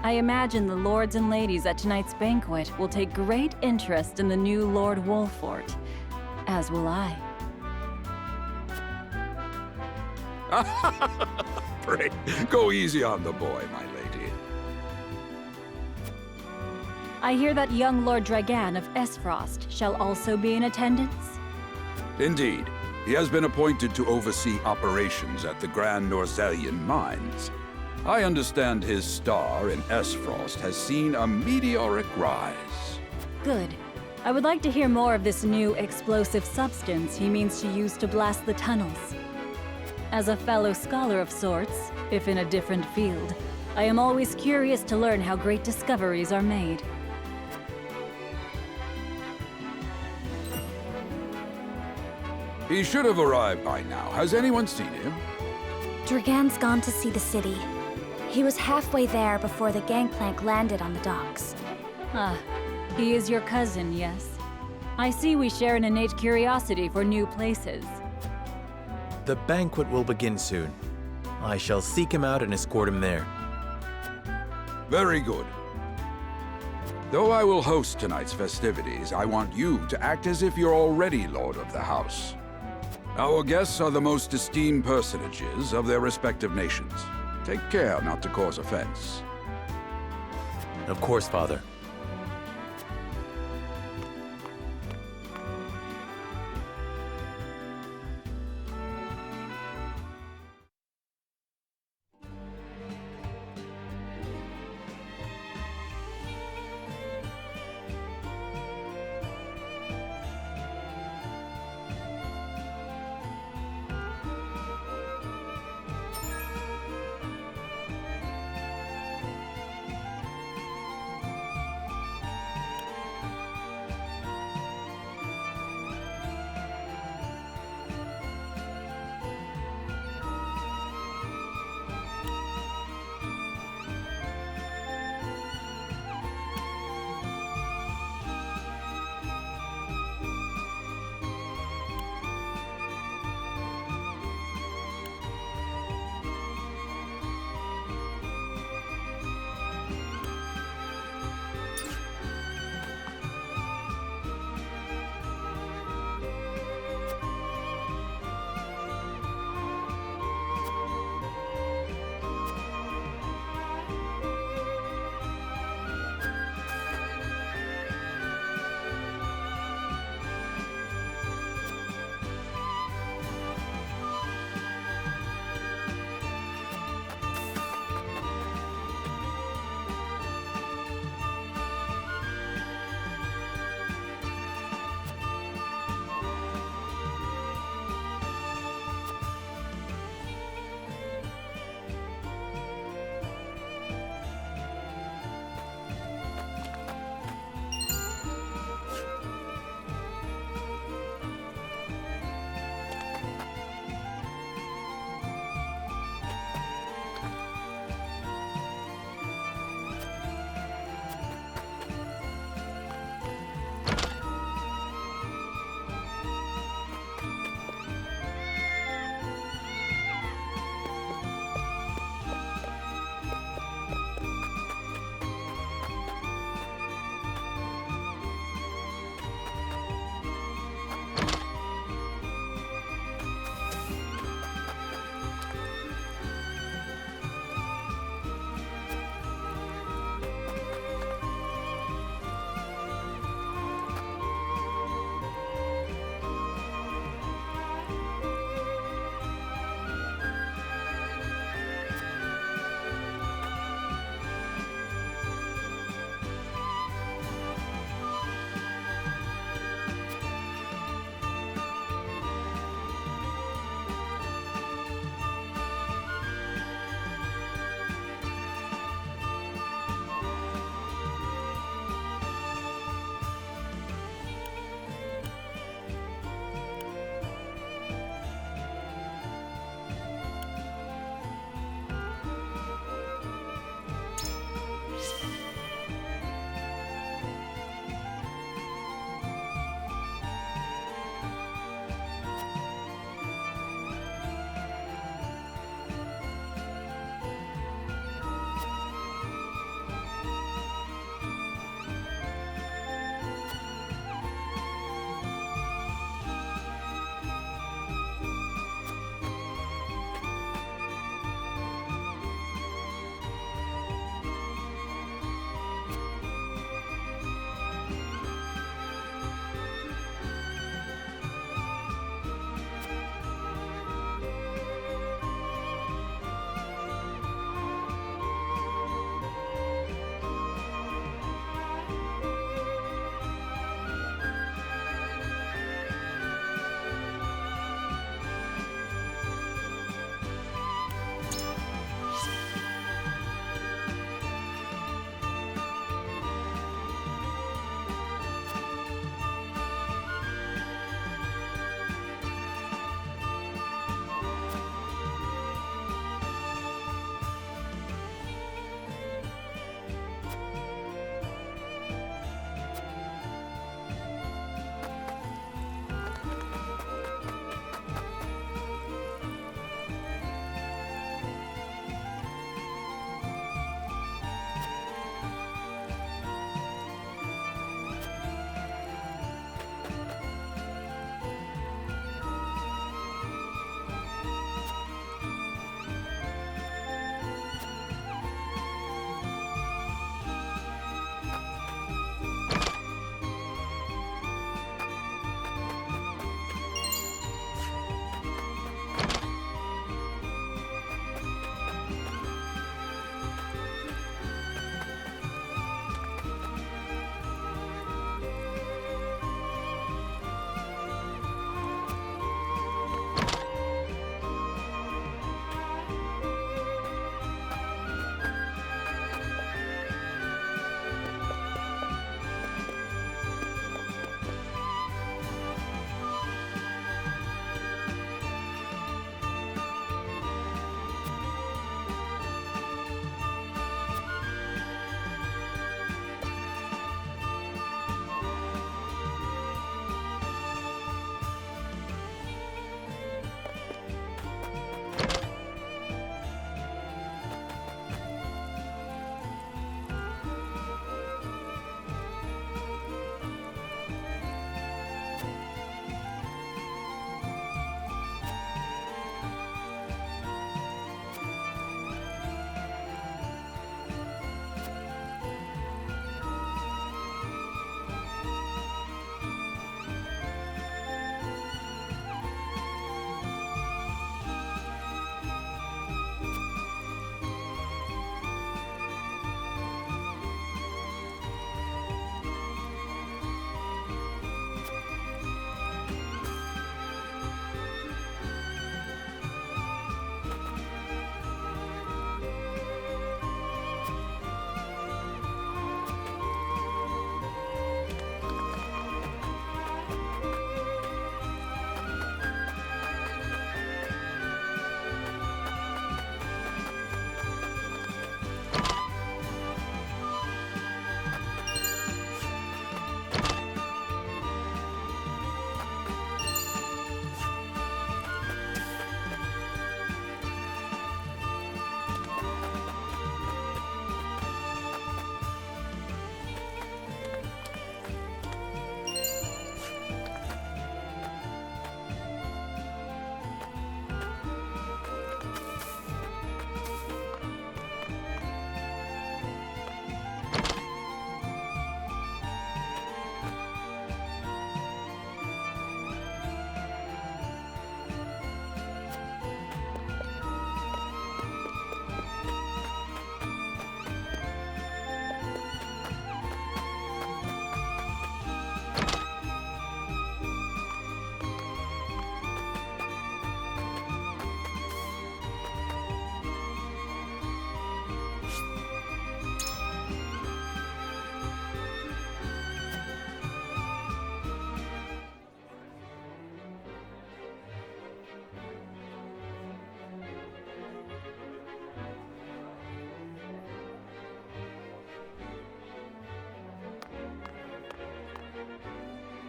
I imagine the lords and ladies at tonight's banquet will take great interest in the new Lord Wolffort, as will I. Pray, go easy on the boy, my lady. I hear that young Lord Dragan of Esfrost shall also be in attendance? Indeed. He has been appointed to oversee operations at the Grand Norzelian mines. I understand his star in Esfrost has seen a meteoric rise. Good. I would like to hear more of this new explosive substance he means to use to blast the tunnels. As a fellow scholar of sorts, if in a different field, I am always curious to learn how great discoveries are made. He should have arrived by now. Has anyone seen him? Dragan's gone to see the city. He was halfway there before the gangplank landed on the docks. Ah, he is your cousin, yes? I see we share an innate curiosity for new places. The banquet will begin soon. I shall seek him out and escort him there. Very good. Though I will host tonight's festivities, I want you to act as if you're already Lord of the House. Our guests are the most esteemed personages of their respective nations. Take care not to cause offense. Of course, Father.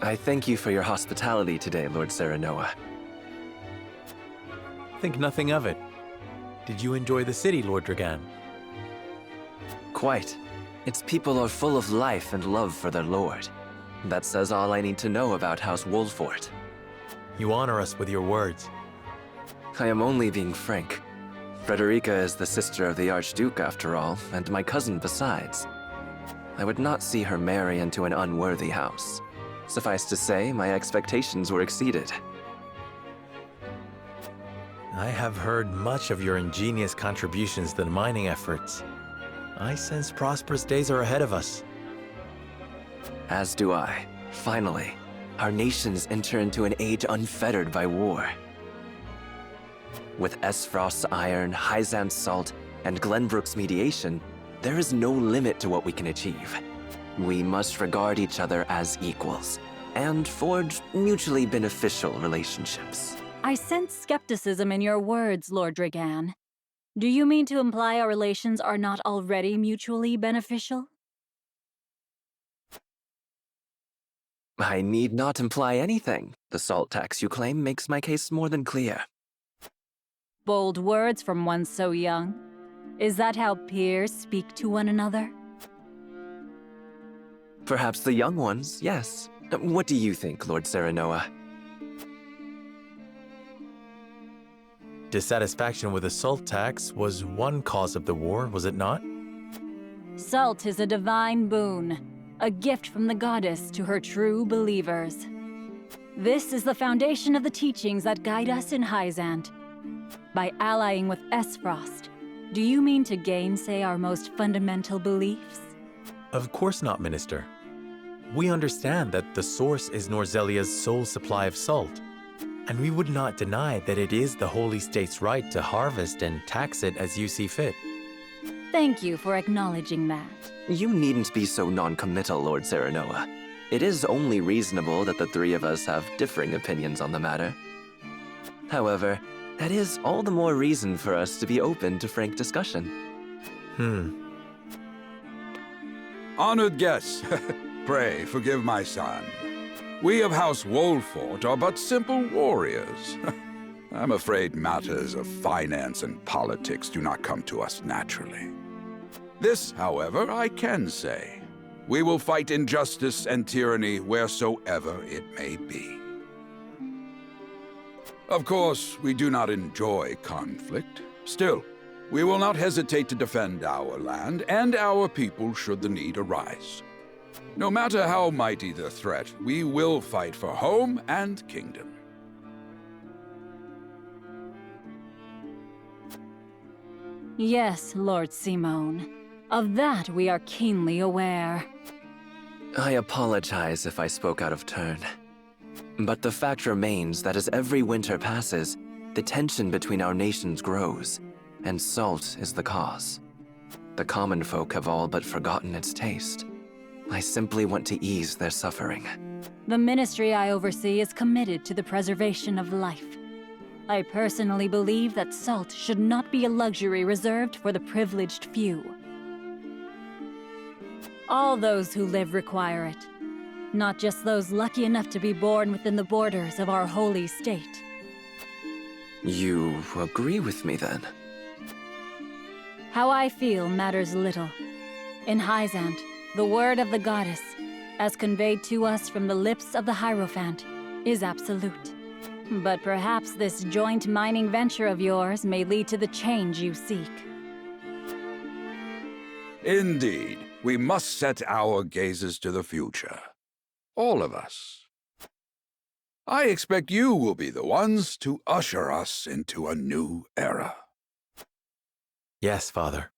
I thank you for your hospitality today, Lord Serenoa. Think nothing of it. Did you enjoy the city, Lord Dragan? Quite. Its people are full of life and love for their lord. That says all I need to know about House Wolfort. You honor us with your words. I am only being frank. Frederica is the sister of the Archduke, after all, and my cousin besides. I would not see her marry into an unworthy house. Suffice to say, my expectations were exceeded. I have heard much of your ingenious contributions to the mining efforts. I sense prosperous days are ahead of us. As do I. Finally, our nations enter into an age unfettered by war. With Esfrost's iron, Hyzant's salt, and Glenbrook's mediation, there is no limit to what we can achieve. We must regard each other as equals, and forge mutually beneficial relationships. I sense skepticism in your words, Lord Dragan. Do you mean to imply our relations are not already mutually beneficial? I need not imply anything. The salt tax you claim makes my case more than clear. Bold words from one so young. Is that how peers speak to one another? Perhaps the young ones, yes. What do you think, Lord Serenoa? Dissatisfaction with the salt tax was one cause of the war, was it not? Salt is a divine boon, a gift from the goddess to her true believers. This is the foundation of the teachings that guide us in Hyzant. By allying with Esfrost, do you mean to gainsay our most fundamental beliefs? Of course not, Minister. We understand that the source is Norzelia's sole supply of salt, and we would not deny that it is the Holy State's right to harvest and tax it as you see fit. Thank you for acknowledging that. You needn't be so non-committal, Lord Serenoa. It is only reasonable that the three of us have differing opinions on the matter. However, that is all the more reason for us to be open to frank discussion. Honored guests, pray forgive my son. We of House Wolfort are but simple warriors. I'm afraid matters of finance and politics do not come to us naturally. This, however, I can say. We will fight injustice and tyranny wheresoever it may be. Of course, we do not enjoy conflict. Still, we will not hesitate to defend our land and our people should the need arise. No matter how mighty the threat, we will fight for home and kingdom. Yes, Lord Simone. Of that we are keenly aware. I apologize if I spoke out of turn. But the fact remains that as every winter passes, the tension between our nations grows, and salt is the cause. The common folk have all but forgotten its taste. I simply want to ease their suffering. The ministry I oversee is committed to the preservation of life. I personally believe that salt should not be a luxury reserved for the privileged few. All those who live require it, not just those lucky enough to be born within the borders of our holy state. You agree with me then? How I feel matters little. In Hyzant, the word of the goddess, as conveyed to us from the lips of the Hierophant, is absolute. But perhaps this joint mining venture of yours may lead to the change you seek. Indeed, we must set our gazes to the future. All of us. I expect you will be the ones to usher us into a new era. Yes, Father.